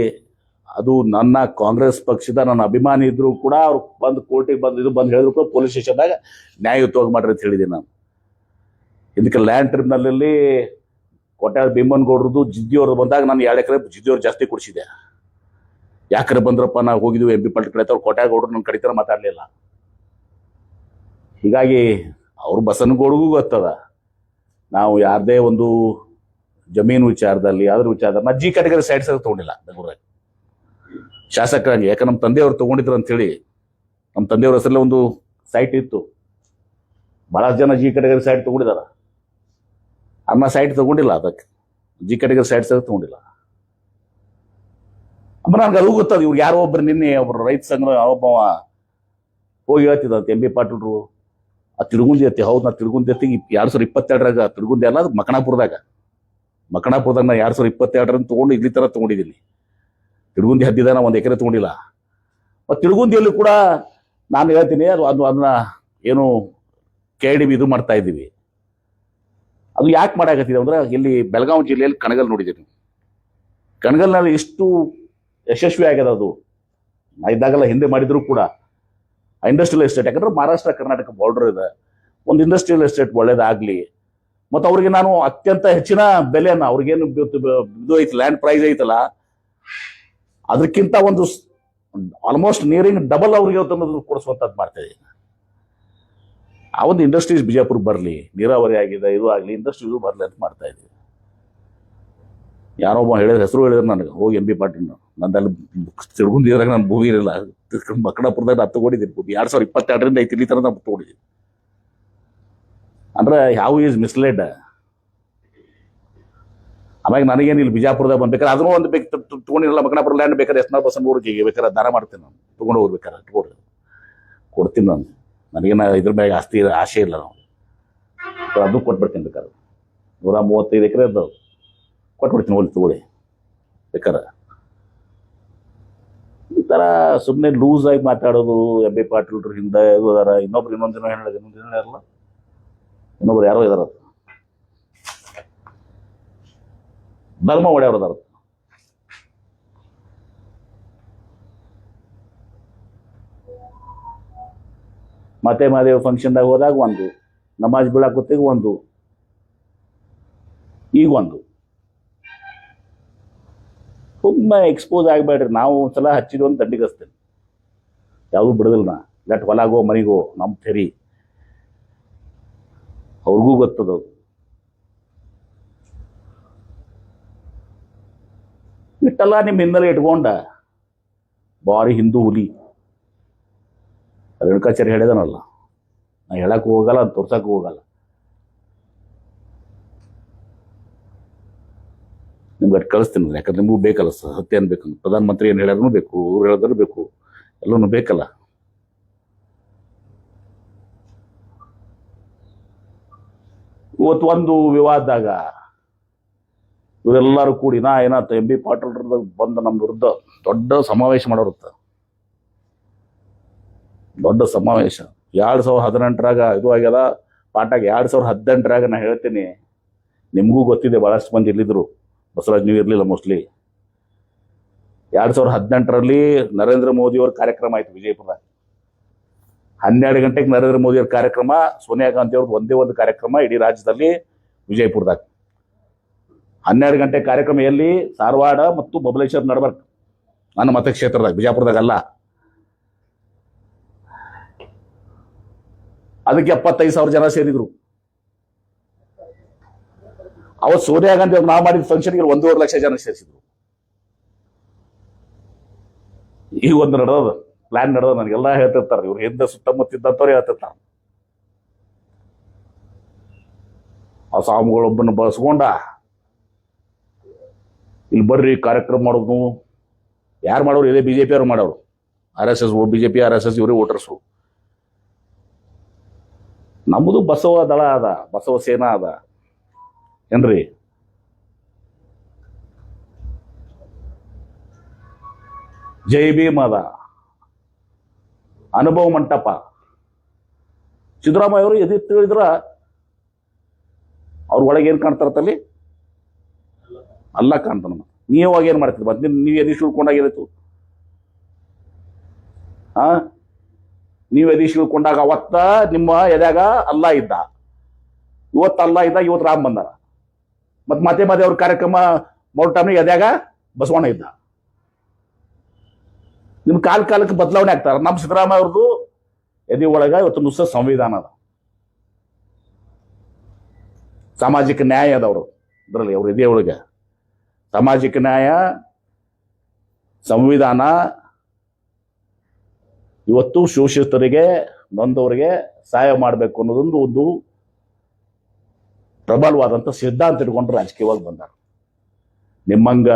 Speaker 1: ಅದು ನನ್ನ ಕಾಂಗ್ರೆಸ್ ಪಕ್ಷದ ನನ್ನ ಅಭಿಮಾನಿ ಇದ್ರು ಕೂಡ ಅವ್ರು ಬಂದು ಕೋರ್ಟಿಗೆ ಬಂದು ಹೇಳಿದ್ರು ಕೂಡ ಪೊಲೀಸ್ ಸ್ಟೇಷನ್ದಾಗ ನ್ಯಾಯಯುತವಾಗಿ ಮಾಡ್ರಿ ಅಂತ ಹೇಳಿದ್ದೀನಿ ನಾನು. ಇದಕ್ಕೆ ಲ್ಯಾಂಡ್ ಟ್ರಿಬ್ಯುನಲಲ್ಲಿ ಕೊಟ್ಯಾಳ ಭೀಮನಗೌಡ್ರದ್ದು ಜಿದ್ದಿಯವ್ರದ್ದು ಬಂದಾಗ ನಾನು 2 ಎಕರೆ ಜಿದ್ದಿಯವ್ರು ಜಾಸ್ತಿ ಕೊಡಿಸಿದೆ. ಯಾಕರೆ ಬಂದ್ರಪ್ಪ, ನಾವು ಹೋಗಿದ್ವಿ MB ಪಾಟೀಲ್ ಕಡೆ, ಅವ್ರು ಕೊಟ್ಯಾಳ ಗೌಡ್ರು ನನ್ನ ಕಡಿತರ ಮಾತಾಡಲಿಲ್ಲ. ಹೀಗಾಗಿ ಅವ್ರು ಬಸನಗೌಡ್ರಿಗೂ ಗೊತ್ತದ, ನಾವು ಯಾರದೇ ಒಂದು ಜಮೀನು ವಿಚಾರದಲ್ಲಿ ಅದ್ರ ವಿಚಾರದಲ್ಲಿ ನಾ G ಕ್ಯಾಟಗರಿ ಸೈಟ್ಸ್ ತೊಗೊಂಡಿಲ್ಲ ಬೆಂಗಳೂರಾಗ ಶಾಸಕರಾಗಿ. ಯಾಕೆ ನಮ್ಮ ತಂದೆಯವ್ರು ತೊಗೊಂಡಿದ್ರು ಅಂತೇಳಿ, ನಮ್ಮ ತಂದೆಯವ್ರ ಹೆಸರಲ್ಲೇ ಒಂದು ಸೈಟ್ ಇತ್ತು. ಬಹಳಷ್ಟು ಜನ G ಕ್ಯಾಟಗರಿ ಸೈಟ್ ತೊಗೊಂಡಿದಾರ. ಅಮ್ಮ ಸೈಟ್ ತೊಗೊಂಡಿಲ್ಲ, ಅದಕ್ಕೆ G ಕ್ಯಾಟಗರಿ ಸೈಟ್ಸ್ ತೊಗೊಂಡಿಲ್ಲ. ಅಮ್ಮ ನನಗೆ ಅದು ಗೊತ್ತದ. ಇವ್ರು ಯಾರೋ ಒಬ್ರು ನಿನ್ನೆ ಒಬ್ರು ರೈತ ಸಂಘ ಒಬ್ಬ ಹೋಗಿ ಹೇಳ್ತಿದ್ದಂತೆ MB ಪಾಟೀಲ್ರು ಆ ತಿರುಗುಂದಿ ಎತ್ತಿ. ಹೌದು, ನಾ ತಿರುಗುಂದಿ ಎತ್ತಿ 2022ರಾಗ ತಿರುಗುಂದಿ ಅಲ್ಲ, ಅದು ಮಕಣಾಪುರದಾಗ ನಾ 2022 ತೊಗೊಂಡು ಇಲ್ಲಿ ತರ ತೊಗೊಂಡಿದ್ದೀನಿ. ತಿರುಗುಂದಿ ಹದ್ದಿದ ನಾ 1 ಎಕರೆ ತೊಗೊಂಡಿಲ್ಲ. ಮತ್ತು ತಿರುಗುಂದಿಯಲ್ಲೂ ಕೂಡ ನಾನು ಹೇಳ್ತೀನಿ, ಅದನ್ನ ಏನು KIDB ಇದು ಮಾಡ್ತಾ ಇದ್ದೀವಿ. ಅದು ಯಾಕೆ ಮಾಡಾಕತ್ತಿದೆ ಅಂದ್ರೆ, ಇಲ್ಲಿ ಬೆಳಗಾವಿ ಜಿಲ್ಲೆಯಲ್ಲಿ ಕಣಗಲ್ ನೋಡಿದ್ದೀನಿ. ಕಣಗಲ್ನಲ್ಲಿ ಇಷ್ಟು ಯಶಸ್ವಿ ಆಗ್ಯದ ಅದು. ನಾ ಇದ್ದಾಗೆಲ್ಲ ಹಿಂದೆ ಮಾಡಿದ್ರು ಕೂಡ ಇಂಡಸ್ಟ್ರಿಯಲ್ ಎಸ್ಟೇಟ್, ಯಾಕಂದ್ರೆ ಮಹಾರಾಷ್ಟ್ರ ಕರ್ನಾಟಕ ಬಾರ್ಡರ್ ಇದೆ, ಒಂದು ಇಂಡಸ್ಟ್ರಿಯಲ್ ಎಸ್ಟೇಟ್ ಒಳ್ಳೇದಾಗ್ಲಿ. ಮತ್ತು ಅವ್ರಿಗೆ ನಾನು ಅತ್ಯಂತ ಹೆಚ್ಚಿನ ಬೆಲೆಯನ್ನ, ಅವ್ರಿಗೇನು ಇದು ಐತಿ ಲ್ಯಾಂಡ್ ಪ್ರೈಸ್ ಐತಲ್ಲ, ಅದಕ್ಕಿಂತ ಒಂದು ಆಲ್ಮೋಸ್ಟ್ ನಿಯರಿಂಗ್ ಡಬಲ್ ಅವ್ರಿಗೆ ಕೊಡಿಸುವಂಥದ್ದು ಮಾಡ್ತಾ ಇದ್ದೀನಿ. ಆ ಒಂದು ಇಂಡಸ್ಟ್ರೀಸ್ ಬಿಜಾಪುರ ಬರಲಿ, ನೀರಾವರಿ ಆಗಿದೆ, ಇದು ಆಗಲಿ, ಇಂಡಸ್ಟ್ರೀಸ್ ಬರಲಿ ಅಂತ ಮಾಡ್ತಾ ಇದ್ದೀವಿ. ಯಾರೊಬ್ಬ ಹೇಳಿದ ಹೆಸರು ಹೇಳಿದ್ರೆ ನನಗೆ, ಹೋಗಿ MB ಪಾಟೀಲ್ ನಂದಲ್ಲಿ ತಿರುಗುಂದಿದ್ರಾಗ ನಾನು ಭೂಮಿ ಇರಲಿಲ್ಲ, ಮಕಣಾಪುರದಾಗ ನಾನು ತಗೊಂಡಿದ್ದೀನಿ ಭೂಮಿ. 2022ರಿಂದ ಐತಿ ಇಲ್ಲಿ ತರ ನಾನು ತಗೊಂಡಿದ್ದೀನಿ. ಅಂದ್ರೆ ಯಾವ ಈಸ್ ಮಿಸ್ಲೆಡ್. ಆಮ್ಯಾಗ ನನಗೇನು ಇಲ್ಲಿ ಬಿಜಾಪುರದಾಗ ಬಂದ್ಬೇಕಾದ್ರೆ ಅದನ್ನೂ ಒಂದು ಬೇಕು ತೊಗೊಂಡಿರಲ್ಲ, ಮಕಣಾಪುರ ಲ್ಯಾಂಡ್ ಬೇಕಾದ್ರೆ SN ಬೇಕಾದ್ರೆ ದಾನ ಮಾಡ್ತೀನಿ ನಾನು, ತೊಗೊಂಡು ಹೋಗ್ಬೇಕಾರೆ ತಗೊಂಡು ಕೊಡ್ತೀನಿ ನಾನು. ನನಗೇನು ಇದ್ರ ಮ್ಯಾಗ ಆಸೆ ಇಲ್ಲ. ನಾವು ಅದು ಕೊಟ್ಬಿಡ್ತೀನಿ ಬೇಕಾದ್ರೆ. 135 ಎಕರೆ ಇದ್ದಾವೆ, ಕೊಟ್ಬಿಡ್ತೀನಿ, ಹೋಗಿ ತಗೊಳ್ಳಿ ಬೇಕಾರೆ. ಈ ಥರ ಸುಮ್ಮನೆ ಲೂಸ್ ಆಗಿ ಮಾತಾಡೋದು. MB ಪಾಟೀಲ್ರು ಹಿಂದೆ ಇದು ಅದಾರ, ಇನ್ನೊಂದು ದಿನ ಹೇಳಿದೆ, ಇನ್ನೊಂದು ದಿನ ಇರಲ್ಲ, ಇನ್ನೊಬ್ರು ಯಾರೋ ಇದಾರ, ಧರ್ಮ ಒಡೆಯವ್ರು ಅದಾರ. ಮತ್ತೆ ಮಾದೇವ್ ಫಂಕ್ಷನ್ದಾಗ ಹೋದಾಗ ಒಂದು, ನಮಾಜ್ ಬೀಳಾಕ್ ಗೊತ್ತಿಗೆ ಒಂದು, ಈಗ ಒಂದು. ಸುಮ್ಮನೆ ಎಕ್ಸ್ಪೋಸ್ ಆಗಬೇಡ್ರಿ. ನಾವು ಒಂದ್ಸಲ ಹಚ್ಚಿದ್ವಿ ಅಂತ ದಂಡಿಗೆ ಹಚ್ತೇನೆ, ಯಾವುದು ಬಿಡೋದಿಲ್ಲ. ನಾ ಲಟ್ ಹೊಲಾಗೋ ಮನೆಗೋ ನಮ್ಮ ತೆರಿ, ಅವ್ರಿಗೂ ಗೊತ್ತದ. ಇಟ್ಟಲ್ಲ ನಿಮ್ಮ ಹಿನ್ನೆಲೆ ಇಟ್ಕೊಂಡ ಬಾರಿ ಹಿಂದೂ ಹುಲಿ ರೇಣುಕಾಚಾರ್ಯ ಹೇಳಿದನಲ್ಲ, ನಾ ಹೇಳಕ್ಕೂ ಹೋಗಲ್ಲ, ತೋರ್ಸಕ್ಕೂ ಹೋಗಲ್ಲ. ನಿಮ್ಗೆ ಅಟ್ಟು ಕಳಿಸ್ತೀನಿ, ಯಾಕಂದ್ರೆ ನಿಮಗೂ ಬೇಕಲ್ಲ ಸತ್ಯ ಅನ್ಬೇಕಂದ್ರೆ. ಪ್ರಧಾನಮಂತ್ರಿ ಏನು ಹೇಳ್ಯಾರೂ ಬೇಕು, ಇವ್ರು ಹೇಳಿದ್ರು ಬೇಕು, ಎಲ್ಲನೂ ಬೇಕಲ್ಲ. ಇವತ್ತು ಒಂದು ವಿವಾದದಾಗ ಇವರೆಲ್ಲರೂ ಕೂಡಿ ನಾ ಏನಾಯ್ತು MB ಪಾಟೀಲ್ರ ಬಂದು ನಮ್ಮ ವಿರುದ್ಧ ದೊಡ್ಡ ಸಮಾವೇಶ ಮಾಡೋರುತ್ತ. ದೊಡ್ಡ ಸಮಾವೇಶ 2018ರಾಗ ಇದು ಆಗ್ಯದ, ಪಾಠಾಗ 2018ರಾಗ ನಾ ಹೇಳ್ತೀನಿ, ನಿಮಗೂ ಗೊತ್ತಿದೆ, ಭಾಳಷ್ಟು ಮಂದಿ ಇಲ್ಲಿದ್ರು, ಬಸವರಾಜ್ ನೀವು ಇರಲಿಲ್ಲ ಮೋಸ್ಟ್ಲಿ. 2018ರಲ್ಲಿ ನರೇಂದ್ರ ಮೋದಿಯವ್ರ ಕಾರ್ಯಕ್ರಮ ಆಯ್ತು ವಿಜಯಪುರದಾಗ. 12 ಗಂಟೆಗೆ ನರೇಂದ್ರ ಮೋದಿಯವ್ರ ಕಾರ್ಯಕ್ರಮ, ಸೋನಿಯಾ ಗಾಂಧಿ ಅವ್ರದ್ದು ಒಂದೇ ಒಂದು ಕಾರ್ಯಕ್ರಮ ಇಡೀ ರಾಜ್ಯದಲ್ಲಿ ವಿಜಯಪುರದಾಗ. 12 ಗಂಟೆ ಕಾರ್ಯಕ್ರಮ ಎಲ್ಲಿ? ಧಾರವಾಡ ಮತ್ತು ಬಬಲೇಶ್ವರ ನಡಬರ್ಕ್, ನನ್ನ ಮತಕ್ಷೇತ್ರದಾಗ, ಬಿಜಾಪುರದಾಗ ಅಲ್ಲ. ಅದಕ್ಕೆ 75,000 ಜನ ಸೇರಿದ್ರು. ಅವತ್ತು ಸೋನಿಯಾ ಗಾಂಧಿ ಅವ್ರು ನಾವು ಮಾಡಿದ ಫಂಕ್ಷನ್ಗೆ 1.5 ಲಕ್ಷ ಜನ ಸೇರಿಸಿದ್ರು. ಈ ಒಂದು ನಡೆದ ಪ್ಲಾನ್ ನಡೆದ ನನಗೆಲ್ಲ ಹೇಳ್ತಿರ್ತಾರೆ, ಇವ್ರು ಹಿಂದೆ ಸುತ್ತಮುತ್ತಿದ್ದಂಥವ್ರು ಹೇಳ್ತಿರ್ತಾರೆ. ಆ ಸ್ವಾಮಿಗಳೊಬ್ಬನ ಬಳಸ್ಕೊಂಡ ಇಲ್ಲಿ ಬರ್ರಿ ಕಾರ್ಯಕ್ರಮ ಮಾಡೋದು. ಯಾರು ಮಾಡೋರು? ಇದೇ ಬಿಜೆಪಿ ಅವ್ರು ಮಾಡೋರು. RSS, ಬಿಜೆಪಿ RSS ಇವರೇ ವೋಟರ್ಸು. ನಮ್ಮದು ಬಸವ ದಳ ಅದ, ಬಸವ ಸೇನಾ ಅದ ಏನ್ರಿ. ಜೈ ಭೀಮ್ ಅದ, ಅನುಭವ ಮಂಟಪ. ಸಿದ್ದರಾಮಯ್ಯ ಅವರು ಎದಿ ತಿಳಿದ್ರ ಅವ್ರ ಒಳಗೆ ಏನ್ ಕಾಣ್ತಾರತ್ತಲ್ಲಿ? ಅಲ್ಲ ಕಾಣ್ತಾನ. ನೀವಾಗ ಏನ್ ಮಾಡ್ತೀರಿ? ಮತ್ತೆ ನೀವು ಎದಿ ಸುಳ್ಕೊಂಡಾಗಿತ್ತು. ನೀವು ಎದಿ ಸುಳ್ಕೊಂಡಾಗ ಅವತ್ತ ನಿಮ್ಮ ಎದ್ಯಾಗ ಅಲ್ಲ ಇದ್ದ, ಇವತ್ತು ಅಲ್ಲ ಇದ್ದ, ಇವತ್ತು ರಾಮ್ ಬಂದಾರ. ಮತ್ತೆ ಅವ್ರ ಕಾರ್ಯಕ್ರಮ ಮಾಡೋ ಟೈಮ್ನಾಗ ಎದ್ಯಾಗ ಬಸವಣ್ಣ ಇದ್ದ. ನಿಮ್ ಕಾಲಕ್ಕೆ ಬದಲಾವಣೆ ಆಗ್ತಾರ. ನಮ್ಮ ಸಿದ್ದರಾಮಯ್ಯ ಅವ್ರದ್ದು ಎದಿ ಒಳಗ ಇವತ್ತು ನುಸ ಸಂವಿಧಾನ ಅದ, ಸಾಮಾಜಿಕ ನ್ಯಾಯ ಅದವರು. ಇದರಲ್ಲಿ ಅವ್ರ ಎದೆ ಒಳಗೆ ಸಾಮಾಜಿಕ ನ್ಯಾಯ, ಸಂವಿಧಾನ. ಇವತ್ತು ಶೋಷಿತರಿಗೆ, ನೊಂದವರಿಗೆ ಸಹಾಯ ಮಾಡಬೇಕು ಅನ್ನೋದೊಂದು ಒಂದು ಪ್ರಬಲವಾದಂಥ ಸಿದ್ಧಾಂತ ಇಟ್ಕೊಂಡು ರಾಜಕೀಯವಾಗಿ ಬಂದಾರ. ನಿಮ್ಮಂಗ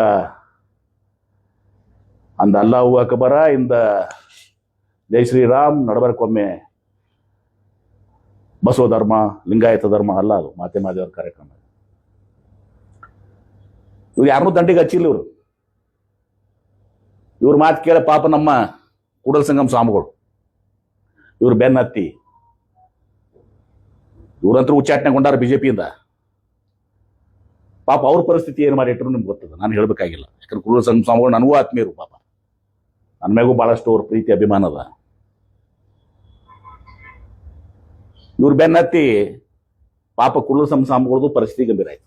Speaker 1: ಅಂದ ಅಲ್ಲಾಹು ಅಕ್ಬರ ಇಂದ ಜೈ ಶ್ರೀರಾಮ್ ನಡಬರ್ಕೊಮ್ಮೆ ಬಸವ ಧರ್ಮ, ಲಿಂಗಾಯತ ಧರ್ಮ ಅಲ್ಲ ಅದು. ಮಾದೇವ್ರ ಕಾರ್ಯಕ್ರಮ ಇವ್ರು ಯಾರನ್ನೂ ದಂಡಿಗೆ ಹಚ್ಚಿಲ್ಲ. ಇವ್ರ ಮಾತು ಕೇಳ ಪಾಪ ನಮ್ಮ ಕೂಡಲ ಸಂಗಮ ಸ್ವಾಮಿಗಳು ಇವ್ರು ಬೆನ್ನತ್ತಿ, ಇವ್ರಂತೂ ಉಚ್ಚಾಟನೆಗೊಂಡಾರ ಬಿಜೆಪಿಯಿಂದ. ಪಾಪ ಅವ್ರ ಪರಿಸ್ಥಿತಿ ಏನು ಮಾಡಿಟ್ರು ನಿಮ್ಗೆ ಗೊತ್ತದ, ನಾನು ಹೇಳ್ಬೇಕಾಗಿಲ್ಲ. ಯಾಕಂದ್ರೆ ಕೂಡಲ ಸಂಗಮ ಸ್ವಾಮಿಗಳು ನನಗೂ ಆತ್ಮೀಯರು. ಪಾಪ ನನ್ನ ಮ್ಯಾಗೂ ಬಹಳಷ್ಟು ಅವ್ರ ಪ್ರೀತಿ ಅಭಿಮಾನ ಅದ. ಇವ್ರು ಬೆನ್ನತ್ತಿ ಪಾಪ ಕೂಡಲ ಸಂಗಮ ಸ್ವಾಮಿಗಳದ್ದು ಪರಿಸ್ಥಿತಿ ಗಂಭೀರ ಆಯ್ತು.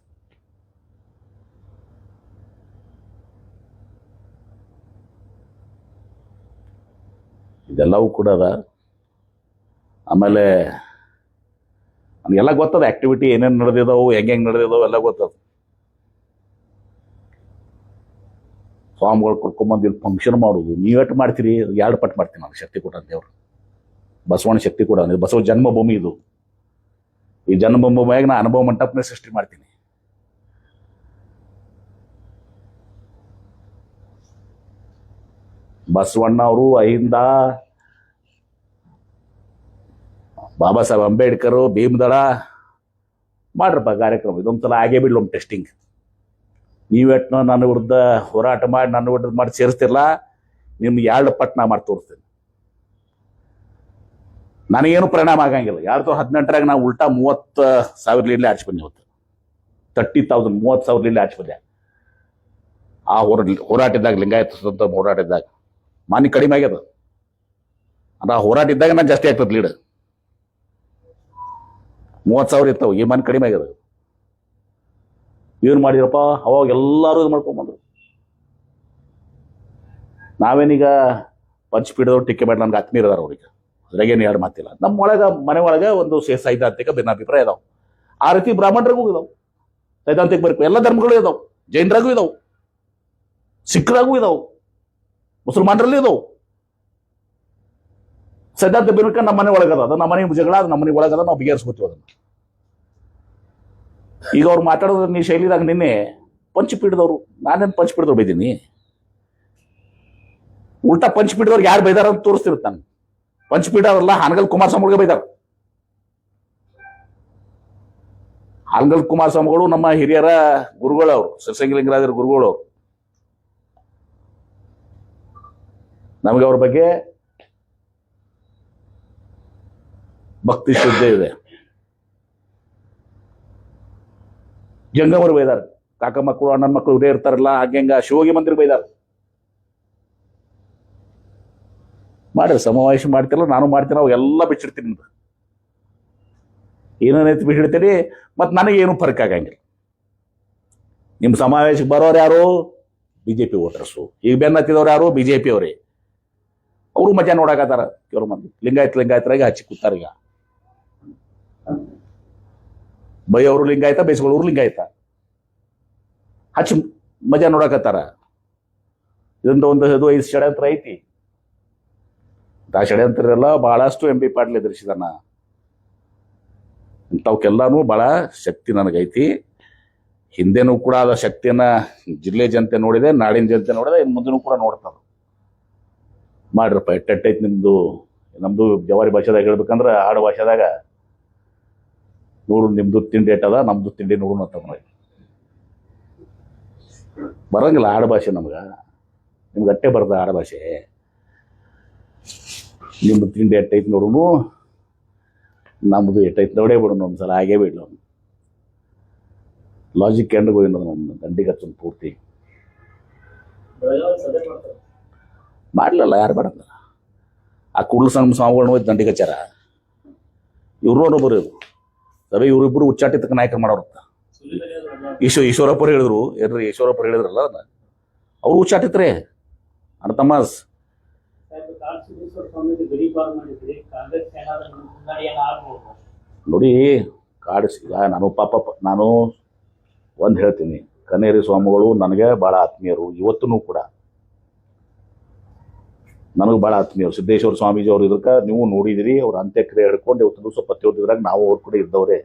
Speaker 1: ಇದೆಲ್ಲವೂ ಕೂಡ ಅದ. ಆಮೇಲೆ ನಮಗೆಲ್ಲ ಗೊತ್ತದ ಆಕ್ಟಿವಿಟಿ ಏನೇನು ನಡೆದಿದ್ದಾವು, ಹೆಂಗೆ ನಡೆದಿದ್ದಾವೆ ಎಲ್ಲ ಗೊತ್ತದ. ಸ್ವಾಮಿಗಳು ಕರ್ಕೊಂಬಂದು ಇಲ್ಲಿ ಫಂಕ್ಷನ್ ಮಾಡೋದು, ನೀವೆಟ್ಟು ಮಾಡ್ತೀರಿ? 2 ಪಟ್ಟು ಮಾಡ್ತೀನಿ ನಾನು. ಶಕ್ತಿ ಕೊಟ್ಟ ದೇವ್ರು, ಬಸವಣ್ಣ ಶಕ್ತಿ ಕೂಡ. ಬಸವ ಜನ್ಮಭೂಮಿ ಇದು. ಈ ಜನ್ಮಭೂಮಿಯಾಗ ನಾ ಅನುಭವ ಮಂಟಪನೇ ಸೃಷ್ಟಿ ಮಾಡ್ತೀನಿ. ಬಸವಣ್ಣ ಅವರು ಅಹಿಂದ, ಬಾಬಾ ಸಾಹೇಬ್ ಅಂಬೇಡ್ಕರ್, ಭೀಮದಳ ಮಾಡ್ರಪ್ಪ ಕಾರ್ಯಕ್ರಮ. ಇದೊಂದ್ಸಲ ಆಗೇ ಬಿಡ್ಲಿ ಒಂದು ಟೆಸ್ಟಿಂಗ್. ನೀವೆಟ್ನೋ ನನ್ನ ವಿರುದ್ಧ ಹೋರಾಟ ಮಾಡಿ ನನ್ನ ವಿರುದ್ಧ ಮಾಡಿ ಸೇರಿಸ್ತಿರಲ್ಲ, ನಿಮ್ಗೆ 2 ಪಟ್ಟು ನಾ ಮಾಡಿ ತೋರಿಸ್ತೀನಿ. ನನಗೇನು ಪರಿಣಾಮ ಆಗಂಗಿಲ್ಲ. 2018ರಾಗ ನಾವು ಉಲ್ಟಾ 30,000 ಲೀಡ್ಲೆ ಆಚೆ ಬಂದೆ. ಇವತ್ತು 30,000 30,000 ಲೀಡ್ಲೆ ಆಚೆ ಬಂದೆ. ಆ ಹೋರಾಟದಾಗ, ಲಿಂಗಾಯತ ಹೋರಾಟದಾಗ ಮಾನಿ ಕಡಿಮೆ ಆಗ್ಯದ. ಅಂದ್ರೆ ಆ ಹೋರಾಟ ಇದ್ದಾಗ ನಾನು ಜಾಸ್ತಿ ಆಗ್ತದೆ ಲೀಡ್. 30,000 ಇರ್ತಾವೆ, ಈ ಮಾನಿ ಕಡಿಮೆ ಆಗ್ಯದ. ಏನು ಮಾಡಿರಪ್ಪ? ಅವಾಗ ಎಲ್ಲರೂ ಇದು ಮಾಡ್ಕೊಂಬಂದ್ರು. ನಾವೇನೀಗ ಪಂಚಪೀಠದವ್ರು ಟಿಕ್ಕೆ ಮಾಡಿ ನನ್ಗೆ ಆತ್ಮೀಯರು ಅದಾರ ಅವ್ರಿಗೆ, ಅದ್ರಾಗೇನು 2 ಮಾತಿಲ್ಲ. ನಮ್ಮ ಒಳಗೆ ಮನೆ ಒಳಗೆ ಒಂದು ಸೈದ್ಧಾಂತಿಕ ಭಿನ್ನಾಭಿಪ್ರಾಯ ಇದಾವೆ. ಆ ರೀತಿ ಬ್ರಾಹ್ಮಣರಿಗೂ ಇದಾವೆ, ಸೈದ್ಧಾಂತಿಕ ಬರೀ ಎಲ್ಲ ಧರ್ಮಗಳು ಇದಾವೆ. ಜೈನರಾಗೂ ಇದಾವೆ, ಸಿಖ್ರಾಗೂ ಇದಾವೆ, ಮುಸಲ್ಮಾನರಲ್ಲಿ ಇದಾವೆ. ಸೈದ್ಧಾಂತ ಭಿನ್ನಕ ನಮ್ಮ ಮನೆ ಒಳಗದ, ಅದು ನಮ್ಮ ಮನೆ ಜಗಳ, ಅದು ನಮ್ಮ ಮನೆ ಒಳಗದ, ನಾವು ಬಗೆಹರಿಸ್ಕೊತೀವಿ ಅದನ್ನು. ಈಗ ಅವ್ರು ಮಾತಾಡೋದು ನೀ ಶೈಲಿದಾಗ ನಿನ್ನೆ ಪಂಚಪೀಠದವ್ರು, ನಾನೇನು ಪಂಚಪೀಠದವ್ರು ಬೈದೀನಿ? ಉಲ್ಟಾ ಪಂಚಪೀಠದವ್ರಿಗೆ ಯಾರು ಬೈದಾರ ಅಂತ ತೋರಿಸ್ತಿರುತ್ತೆ ನಾನು. ಪಂಚಪೀಠ ಅವರೆಲ್ಲ ಹಾನಗಲ್ ಕುಮಾರಸ್ವಾಮಿಗೆ ಬೈದಾರ. ಹಾನಗಲ್ ಕುಮಾರಸ್ವಾಮಿಗಳು ನಮ್ಮ ಹಿರಿಯರ ಗುರುಗಳು, ಅವರು ಶಿವಸಂಗಿ ಲಿಂಗರಾಜರ ಗುರುಗಳು. ಅವರು ನಮಗೆ ಅವ್ರ ಬಗ್ಗೆ ಭಕ್ತಿ ಶ್ರದ್ಧೆ ಇದೆ. ಜಂಗಮರು ಬೈದಾರ, ಕಾಕ ಮಕ್ಕಳು ಅಣ್ಣನ ಮಕ್ಕಳು ಇವರೇ ಇರ್ತಾರಲ್ಲ ಹಂಗ ಶಿವೋಗಿ ಮಂದಿರ ಬೈದಾರ. ಮಾಡ್ರಿ ಸಮಾವೇಶ ಮಾಡ್ತಿರಲ್ಲ, ನಾನು ಮಾಡ್ತೀನಿ, ಅವಾಗೆಲ್ಲ ಬಿಚ್ಚಿಡ್ತೀನಿ. ನಿಮ್ದು ಏನೇನೈತಿ ಬಿಟ್ಟಿಡ್ತೀರಿ, ಮತ್ತು ನನಗೇನು ಫರ್ಕ್ ಆಗಂಗಿಲ್ಲ. ನಿಮ್ಮ ಸಮಾವೇಶಕ್ಕೆ ಬರೋರು ಯಾರು? BJP voters. ಈಗ ಬೆನ್ನ ಹತ್ತಿದವ್ರು ಯಾರು? ಬಿಜೆಪಿ ಅವರೇ. ಅವರು ಮಜಾ ನೋಡಕತ್ತಾರ. ಕೆಲವರು ಮಂದಿ ಲಿಂಗಾಯತರಾಗ ಹಚ್ಚಿ ಕೂತಾರ. ಈಗ ಬೈಯವರು ಲಿಂಗಾಯತ, ಬೈಸ್ಕೊಳ್ಳೋರು ಲಿಂಗಾಯತ ಹಚ್ಚಿ ಮಜಾ ನೋಡಕತ್ತಾರ. ಇದೊಂದು ಇದು 5 ಷಡ್ಯಂತ್ರ ಐತಿ. ಆ ಷಡ್ಯಂತ್ರ ಎಲ್ಲ ಬಹಳಷ್ಟು MP ಪಾಟೀಲ್ ಎದುರಿಸಿದಾನ. ಇಂಥವಕ್ಕೆಲ್ಲಾನು ಬಹಳ ಶಕ್ತಿ ನನಗೈತಿ. ಹಿಂದೆನೂ ಕೂಡ ಅದ ಶಕ್ತಿಯನ್ನ ಜಿಲ್ಲೆ ಜನತೆ ನೋಡಿದೆ, ನಾಡಿನ ಜನತೆ ನೋಡಿದೆ, ಇನ್ನು ಮುಂದೆನೂ ಕೂಡ ನೋಡ್ತಾರೆ. ಮಾಡ್ರಪ್ಪ, ಎಟ್ಟೈತಿ ನಿಮ್ದು. ನಮ್ದು ಜವಾರಿ ಭಾಷೆದಾಗ ಹೇಳ್ಬೇಕಂದ್ರೆ ಆಡು ಭಾಷೆದಾಗ ನೋಡು, ನಿಮ್ದು ತಿಂಡಿ ಎಟ್ಟದ, ನಮ್ದು ತಿಂಡಿ ನೋಡು ಅಂತ ಬರಂಗಿಲ್ಲ ಆಡು ಭಾಷೆ ನಮ್ಗೆ. ನಿಮ್ಗೆ ಅಟ್ಟೆ ಬರ್ತದ ಆಡು ಭಾಷೆ. ನಿಮ್ದು ತಿಂಡಿ ಎಟ್ಟೈತಿ ನೋಡುನು, ನಮ್ದು ಎಟ್ಟೈತಿ ನೋಡೇ ಬಿಡೋಣ ಒಂದ್ಸಲ, ಹಾಗೇ ಬಿಡ್ಲ. ಲಾಜಿಕ್ ಎಂಡ್ಗೆ ಹೋಗಿರೋದು ನಮ್ಮ ದಂಡಿಗೆ ಹಚ್ಚೋದು ಪೂರ್ತಿ ಮಾಡ್ಲಲ್ಲ. ಯಾರು ಬೇಡ ಆ ಕೂಡಲ ಸಂಘ ಸ್ವಾಮಿಗಳನ್ನ ಹೋಗಿ ದಂಡಿಗೆ ಹಚ್ಚಾರ. ಇವ್ರು ಬರೋ ಸಭೆ ಇವರಿಬ್ಬರು ಉಚ್ಚಾಟಿತಕ್ಕೆ ನಾಯಕರು ಮಾಡೋರುತ್ತ. ಈಶ್ವರಪ್ಪರು ಹೇಳಿದ್ರು, ಏನ್ರಿ ಈಶ್ವರಪ್ಪರು ಹೇಳಿದ್ರಲ್ಲ, ಅವ್ರು ಉಚ್ಚಾಟಿತ್ರೆ ಅಣ್ಣತಮ್ಮಸ್. ನೋಡಿ ಈಗ ನಾನು ಒಂದು ಹೇಳ್ತೀನಿ, ಕನ್ನೇರಿ ಸ್ವಾಮಿಗಳು ನನಗೆ ಭಾಳ ಆತ್ಮೀಯರು. ಇವತ್ತೂ ಕೂಡ ನನಗೆ ಭಾಳ ಆತ್ಮೀಯರು. ಸಿದ್ದೇಶ್ವರ ಸ್ವಾಮೀಜಿ ಅವ್ರು ಇದಕ್ಕೆ ನೀವು ನೋಡಿದಿರಿ. ಅವ್ರ ಅಂತ್ಯಕ್ರಿಯೆ ಹಿಡ್ಕೊಂಡು ಇವತ್ತು ದಿವಸ ಪತ್ಯೋದಿದ್ರಾಗ ನಾವು ಅವ್ರ ಕೂಡ ಇದ್ದವ್ರೆ,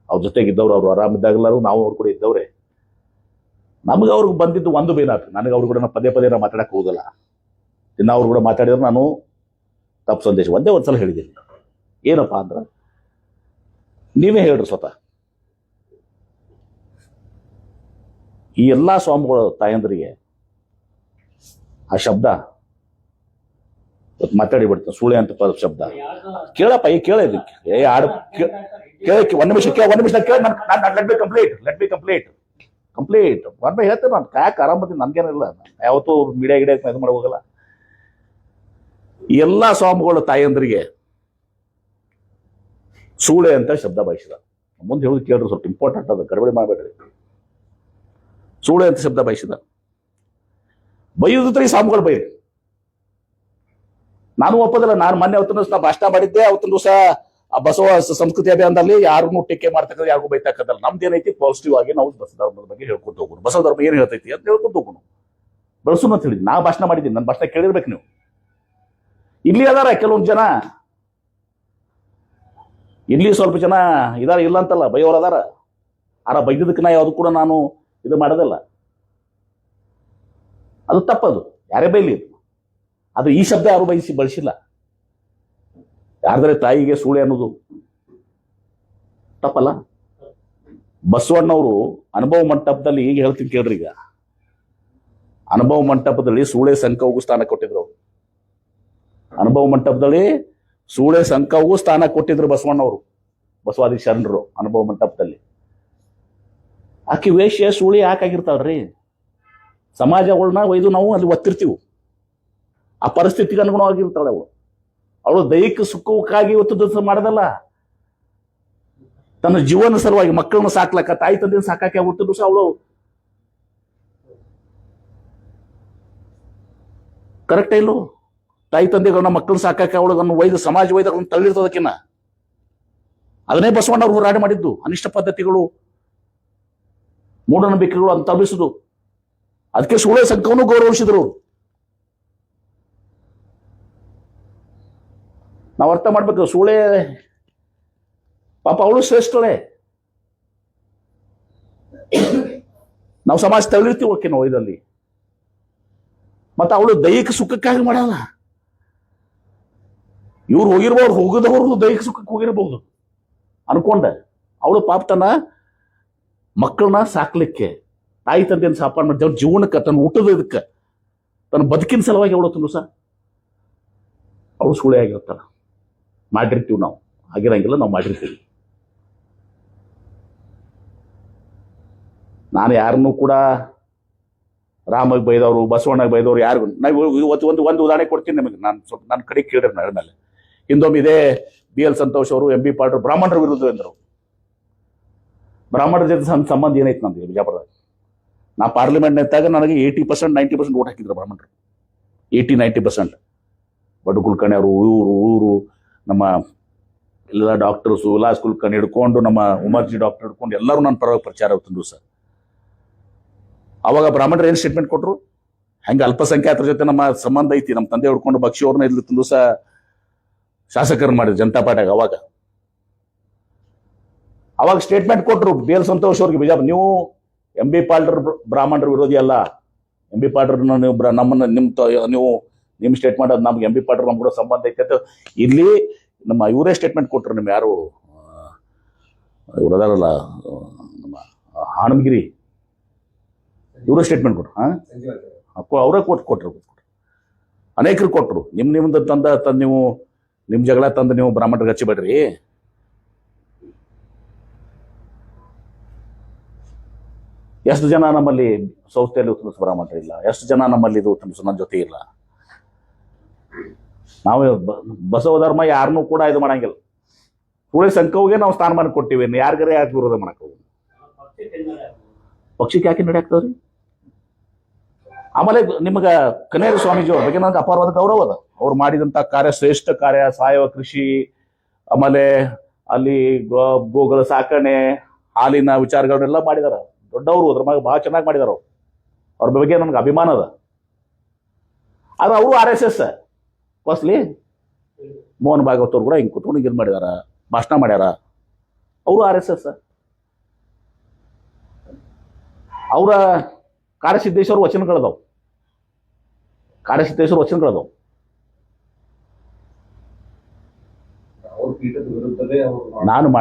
Speaker 1: ಅವ್ರ ಜೊತೆಗೆ ಇದ್ದವ್ರು. ಅವ್ರು ಆರಾಮಿದ್ದಾಗಲಾರು ನಾವು ಅವ್ರ ಕೂಡ ಇದ್ದವ್ರೆ. ನಮಗೆ ಅವ್ರಿಗೆ ಬಂದಿದ್ದು ಒಂದು ಬೇನಾತು. ನನಗೆ ಅವ್ರ ಕೂಡ ಪದೇ ಪದೇ ಮಾತಾಡಕ್ಕೆ ಹೋಗಲ್ಲ. ಇನ್ನು ಅವ್ರು ಕೂಡ ಮಾತಾಡಿದ್ರೆ ನಾನು ತಪ್ಪು ಸಂದೇಶ ಒಂದೇ ಒಂದ್ಸಲ ಹೇಳಿದ್ದೀನಿ. ಏನಪ್ಪ ಅಂದ್ರೆ, ನೀವೇ ಹೇಳ್ರಿ ಸ್ವತಃ, ಈ ಎಲ್ಲ ಸ್ವಾಮಿಗಳ ತಾಯಂದ್ರಿಗೆ ಆ ಶಬ್ದ ಮಾತಾಡಿ ಬಿಡ್ತಾನೆ, ಸುಳ್ಳೆ ಅಂತ ಶಬ್ದ. ಕೇಳಪ್ಪ, ಈ ಕೇಳ ಇದಕ್ಕೆ ಕೇಳಕ್ಕೆ ಒಂದ್ ನಿಮಿಷ ಕೇಳ. ಲೆಟ್ ಬಿ ಕಂಪ್ಲೀಟ್ ಒಂದ್ ಹೇಳ್ತೇನೆ. ನಾನು ಯಾಕೆ ಆರಾಮದಿ, ನನ್ಗೇನಿಲ್ಲ. ಯಾವತ್ತೂ ಮೀಡಿಯಾ ಗಿಡಿಯಾ ಇದು ಮಾಡಿ ಹೋಗಲ್ಲ. ಎಲ್ಲ ಸ್ವಾಮಿಗಳ ತಾಯಂದ್ರಿಗೆ ಸೂಳೆ ಅಂತ ಶಬ್ದ ಬಯಸಿದ. ಮುಂದೆ ಹೇಳುದು ಕೇಳ್ರಿ, ಸ್ವಲ್ಪ ಇಂಪಾರ್ಟೆಂಟ್ ಅದು, ಗಡಬಡಿ ಮಾಡಬೇಡ್ರಿ. ಸೂಳೆ ಅಂತ ಶಬ್ದ ಬಯಸಿದ. ಬೈಯುದ್ರಿ ಸ್ವಾಮಿಗಳು ಬೈರಿ. ನಾನು ಒಪ್ಪೋದಿಲ್ಲ. ನಾನು ಮೊನ್ನೆ ಅವತ್ತಿನ ದಿವಸ ಭಾಷಣ ಮಾಡಿದ್ದೆ. ಅವತ್ತಿನ ದಿವಸ ಬಸವ ಸಂಸ್ಕೃತಿ ಅಭಿಯಾನದಲ್ಲಿ ಯಾರನ್ನೂ ಟೀಕೆ ಮಾಡ್ತಕ್ಕಂಥ, ಯಾರಿಗೂ ಬೈತಕ್ಕಂಥಲ್ಲ. ನಮ್ದೇನೈತಿ ಪಾಸಿಟಿವ್ ಆಗಿ ನಾವು ಬಸವ ಧರ್ಮದ ಬಗ್ಗೆ ಹೇಳ್ಕೊಂಡು ಹೋಗೋಣ. ಬಸವ ಧರ್ಮ ಏನು ಹೇಳ್ತೈತಿ ಅಂತ ಹೇಳ್ಕೊಂಡು ಹೋಗೋಣ, ಬೆಳೆಸೋಣ ಅಂತ ಹೇಳಿದ್ವಿ. ನಾ ಭಾಷಣ ಮಾಡಿದ್ದೀನಿ, ನನ್ನ ಭಾಷಣ ಕೇಳಿರ್ಬೇಕು ನೀವು. ಇಲ್ಲಿ ಅದಾರ ಕೆಲವೊಂದು ಜನ, ಇಲ್ಲಿ ಸ್ವಲ್ಪ ಜನ ಇದಾರ, ಇಲ್ಲ ಅಂತಲ್ಲ, ಬೈಯೋರು ಅದಾರ. ಬೈದಿದ್ದಕ್ಕೆ ನಾ ಯಾವುದು ಕೂಡ ನಾನು ಇದು ಮಾಡೋದಲ್ಲ. ಅದು ತಪ್ಪದು, ಯಾರೇ ಬೈಲಿ. ಅದು ಈ ಶಬ್ದ ಯಾರು ಬಳಸಿಲ್ಲ. ಯಾರ್ದರೆ ತಾಯಿಗೆ ಸೂಳೆ ಅನ್ನೋದು ತಪ್ಪಲ್ಲ. ಬಸವಣ್ಣವರು ಅನುಭವ ಮಂಟಪದಲ್ಲಿ, ಈಗ ಹೇಳ್ತೀನಿ ಕೇಳ್ರಿ, ಈಗ ಅನುಭವ ಮಂಟಪದಲ್ಲಿ ಸೂಳೆ ಸಂಕವಗೂ ಸ್ಥಾನ ಕೊಟ್ಟಿದ್ರು. ಅನುಭವ ಮಂಟಪದಲ್ಲಿ ಸೂಳೆ ಸಂಕವಗೂ ಸ್ಥಾನ ಕೊಟ್ಟಿದ್ರು ಬಸವಣ್ಣವರು, ಬಸವಾದಿ ಶರಣರು. ಅನುಭವ ಮಂಟಪದಲ್ಲಿ ಆಕಿ ವೇಶ್ಯ ಸೂಳಿ ಯಾಕಾಗಿರ್ತಾಳ್ರಿ? ಸಮಾಜಗಳನ್ನ ಒಯ್ದು ನಾವು ಅಲ್ಲಿ ಒತ್ತಿರ್ತೀವಿ. ಆ ಪರಿಸ್ಥಿತಿಗೆ ಅನುಗುಣವಾಗಿರ್ತಾಳೆ ಅವಳು ದೈಹಿಕ ಸುಖಕ್ಕಾಗಿ ಇವತ್ತು ದಿವಸ ಮಾಡೋದಲ್ಲ, ತನ್ನ ಜೀವನ ಸಲುವಾಗಿ ಮಕ್ಕಳನ್ನ ಸಾಕ್ಲಕ್ಕ, ತಾಯಿ ತಂದೆನ ಸಾಕಾಕೆ ಅವತ್ತು ದಿವಸ ಅವಳು ಕರೆಕ್ಟ್ ಇಲ್ಲೋ? ತಾಯಿ ತಂದೆಗಳನ್ನ ಮಕ್ಕಳನ್ನ ಸಾಕಾಕೆ ಅವಳನ್ನು ಒಯ್ದು ಸಮಾಜ ಒಯ್ದು ಅವಳನ್ನು ತಳ್ಳಿರ್ತದಕ್ಕಿನ್ನ. ಅದನ್ನೇ ಬಸವಣ್ಣವ್ರು ಹೋರಾಟ ಮಾಡಿದ್ದು. ಅನಿಷ್ಟ ಪದ್ಧತಿಗಳು, ಮೂಢನಂಬಿಕೆಗಳು ಅಂತ ತಬ್ಬಿಸುದು. ಅದಕ್ಕೆ ಸೂಳೆ ಸಂಘವನ್ನು ಗೌರವಿಸಿದ್ರು. ನಾವು ಅರ್ಥ ಮಾಡ್ಬೇಕು, ಸೂಳೆ ಪಾಪ ಅವಳು ಶ್ರೇಷ್ಠಳೆ. ನಾವು ಸಮಾಜ ತಳ್ಳಿರ್ತೀವಿ ಓಕೆ ನಾವು ಇದರಲ್ಲಿ. ಮತ್ತೆ ಅವಳು ದೈಹಿಕ ಸುಖಕ್ಕಾಗಿ ಮಾಡಲ್ಲ. ಇವ್ರು ಹೋಗಿರ್ಬೋದು, ಹೋಗದವರು ದೈಹಿಕ ಸುಖಕ್ಕೆ ಹೋಗಿರ್ಬಹುದು ಅನ್ಕೊಂಡೆ. ಅವಳು ಪಾಪ ತನ್ನ ಮಕ್ಕಳನ್ನ ಸಾಕ್ಲಿಕ್ಕೆ, ತಾಯಿ ತಂದೆಯನ್ನು ಸಾಪಾಡು ಮಾಡಿ ಜೀವನಕ್ಕೆ, ತನ್ನ ಊಟದ ಇದಕ್ಕೆ, ತನ್ನ ಬದುಕಿನ ಸಲುವಾಗಿ ಅವಳು ಸಹ ಅವಳು ಸೂಳೆ ಆಗಿರ್ತಾರ. ಮಾಡಿರ್ತೀವಿ ನಾವು, ಆಗಿರಂಗಿಲ್ಲ, ನಾವು ಮಾಡಿರ್ತೀವಿ. ನಾನು ಯಾರನ್ನೂ ಕೂಡ ರಾಮಗೆ ಬೈದವರು ಬಸವಣ್ಣಗೆ ಬೈದವರು ಯಾರಿಗೂ ನಾವು ಇವತ್ತು ಒಂದು ಉದಾಹರಣೆ ಕೊಡ್ತೀನಿ ನಿಮಗೆ. ನಾನು ಸ್ವಲ್ಪ ನನ್ನ ಕಡೆ ಕೇಳಿರಿ ನನ್ನ ಮೇಲೆ. ಹಿಂದೊಮ್ಮೆ ಇದೇ ಬಿ ಎಲ್ ಸಂತೋಷ್ ಅವರು ಎಂ ಬಿ ಪಾಟೀಲ್ ಬ್ರಾಹ್ಮಣರ ವಿರುದ್ಧ ಎಂದರು. ಬ್ರಾಹ್ಮಣರ ಜೊತೆ ಸಂಬಂಧ ಏನೈತೆ ನಮ್ದು ಬಿಜಾಪುರದಾಗ? ನಾ ಪಾರ್ಲಿಮೆಂಟ್ ನಿಂತಾಗ ನನಗೆ 80% 90% ಓಟ್ ಹಾಕಿದ್ರು ಬ್ರಾಹ್ಮಣರು. 80-90% ಬಡು ಕುಲಕರ್ಣಿ ಅವರು, ಇವರು ನಮ್ಮ ಎಲ್ಲ ಡಾಕ್ಟರ್ಸು, ವಿಲಾಸ್ ಕುಲಕರ್ಣಿ ಹಿಡ್ಕೊಂಡು, ನಮ್ಮ ಉಮರ್ಜಿ ಡಾಕ್ಟರ್ ಹಿಡ್ಕೊಂಡು ಎಲ್ಲರೂ ನನ್ನ ಪರವಾಗಿ ಪ್ರಚಾರ ತಂದ್ರು ಸರ್. ಅವಾಗ ಬ್ರಾಹ್ಮಣರು ಏನು ಸ್ಟೇಟ್ಮೆಂಟ್ ಕೊಟ್ಟರು? ಹೆಂಗೆ ಅಲ್ಪಸಂಖ್ಯಾತರ ಜೊತೆ ನಮ್ಮ ಸಂಬಂಧ ಐತಿ, ನಮ್ಮ ತಂದೆ ಹಿಡ್ಕೊಂಡು ಬಕ್ಷಿ ಅವ್ರನ್ನ ಇಲ್ಲಿ ತಂದು ಸಹ ಶಾಸಕರು ಮಾಡಿದ್ರು ಜನತಾ ಪಾರ್ಟಿಯಾಗ. ಅವಾಗ ಸ್ಟೇಟ್ಮೆಂಟ್ ಕೊಟ್ಟರು ಬಿ ಎಲ್ ಸಂತೋಷ್ ಅವ್ರಿಗೆ, ಬಿಜಾಪುರ ನೀವು ಎಂ ಬಿ ಪಾಟೀಲ್ ಬ್ರಾಹ್ಮಣರ ವಿರೋಧಿ ಅಲ್ಲ, ಎಂ ಬಿ ಪಾಟೀಲ್ ನೀವು ನಮ್ಮನ್ನ ನಿಮ್ಮ ಸ್ಟೇಟ್ಮೆಂಟ್ ಅದು ನಮ್ಗೆ ಎಂ ಬಿ ಪಾಟೀಲ್ ನಮ್ಗೆ ಕೂಡ ಸಂಬಂಧ ಐತೆ ಅಂತ ಇಲ್ಲಿ ನಮ್ಮ ಇವರೇ ಸ್ಟೇಟ್ಮೆಂಟ್ ಕೊಟ್ಟರು. ನಿಮ್ಮ ಯಾರು ಇವ್ರು ಅದಾರಲ್ಲ ನಮ್ಮ ಹಾಣಗಿರಿ, ಇವರೇ ಸ್ಟೇಟ್ಮೆಂಟ್ ಕೊಟ್ರು. ಅವರೇ ಕೊಟ್ಟರು ಅನೇಕರು ಕೊಟ್ಟರು. ನಿಮ್ದು ತಂದು ನೀವು ನಿಮ್ಮ ಜಗಳ ತಂದು ನೀವು ಬ್ರಾಹ್ಮಣರಿಗೆ ಹಚ್ಚಿಬೇಡ್ರಿ. ಎಷ್ಟು ಜನ ನಮ್ಮಲ್ಲಿ ಸಂಸ್ಥೆಯಲ್ಲಿ ಉತ್ತಮಿಸ ಬ್ರಾಹ್ಮಣರು ಇಲ್ಲ? ಎಷ್ಟು ಜನ ನಮ್ಮಲ್ಲಿ ಇದು ಉತ್ತಮಿಸ ನನ್ನ ಜೊತೆ ಇಲ್ಲ? ನಾವು ಬಸವ ಧರ್ಮ ಯಾರನ್ನೂ ಕೂಡ ಇದು ಮಾಡಂಗಿಲ್ಲ. ಸುಳಿ ಸಂಘಕ್ಕೆ ನಾವು ಸ್ಥಾನಮಾನ ಕೊಟ್ಟಿವಿ, ಯಾರಿಗಾರ ಯಾಕೆ ವಿರೋಧ ಮಾಡಕ್ ಹೋಗಿ? ಪಕ್ಷಕ್ಕೆ ಯಾಕೆ ನಡೆಯಾಕ್ತವ್ರಿ? ಆಮೇಲೆ ನಿಮ್ಗೆ ಕನೇರಿ ಸ್ವಾಮೀಜಿ ಅವ್ರ ಬಗ್ಗೆ ನನಗೆ ಅಪಾರವಾದ ಗೌರವ ಅದ. ಅವ್ರು ಮಾಡಿದಂಥ ಕಾರ್ಯ ಶ್ರೇಷ್ಠ ಕಾರ್ಯ, ಸಾವಯವ ಕೃಷಿ, ಆಮೇಲೆ ಅಲ್ಲಿ ಗೋಗಳ ಸಾಕಣೆ, ಹಾಲಿನ ವಿಚಾರಗಳನ್ನೆಲ್ಲ ಮಾಡಿದಾರ. ದೊಡ್ಡವರು ಅದ್ರ ಮ್ಯಾಗ ಭಾಳ ಚೆನ್ನಾಗಿ ಮಾಡಿದಾರ. ಅವ್ರ ಬಗ್ಗೆ ನನಗೆ ಅಭಿಮಾನ ಅದ. ಆದ್ರೆ ಅವರು RSS ಹೊಸ್ಲಿ ಮೋಹನ್ ಭಾಗವತ್ ಅವ್ರು ಕೂಡ ಹಿಂಗೆ ಕುತ್ಕೊಂಡು ಇದು ಮಾಡಿದಾರ, ಭಾಷಣ ಮಾಡ್ಯಾರ. ಅವರು RSS. ಅವರ ಕಾರ್ಯಸಿದ್ದೇಶ್ವರ ವಚನಗಳದಾವ್.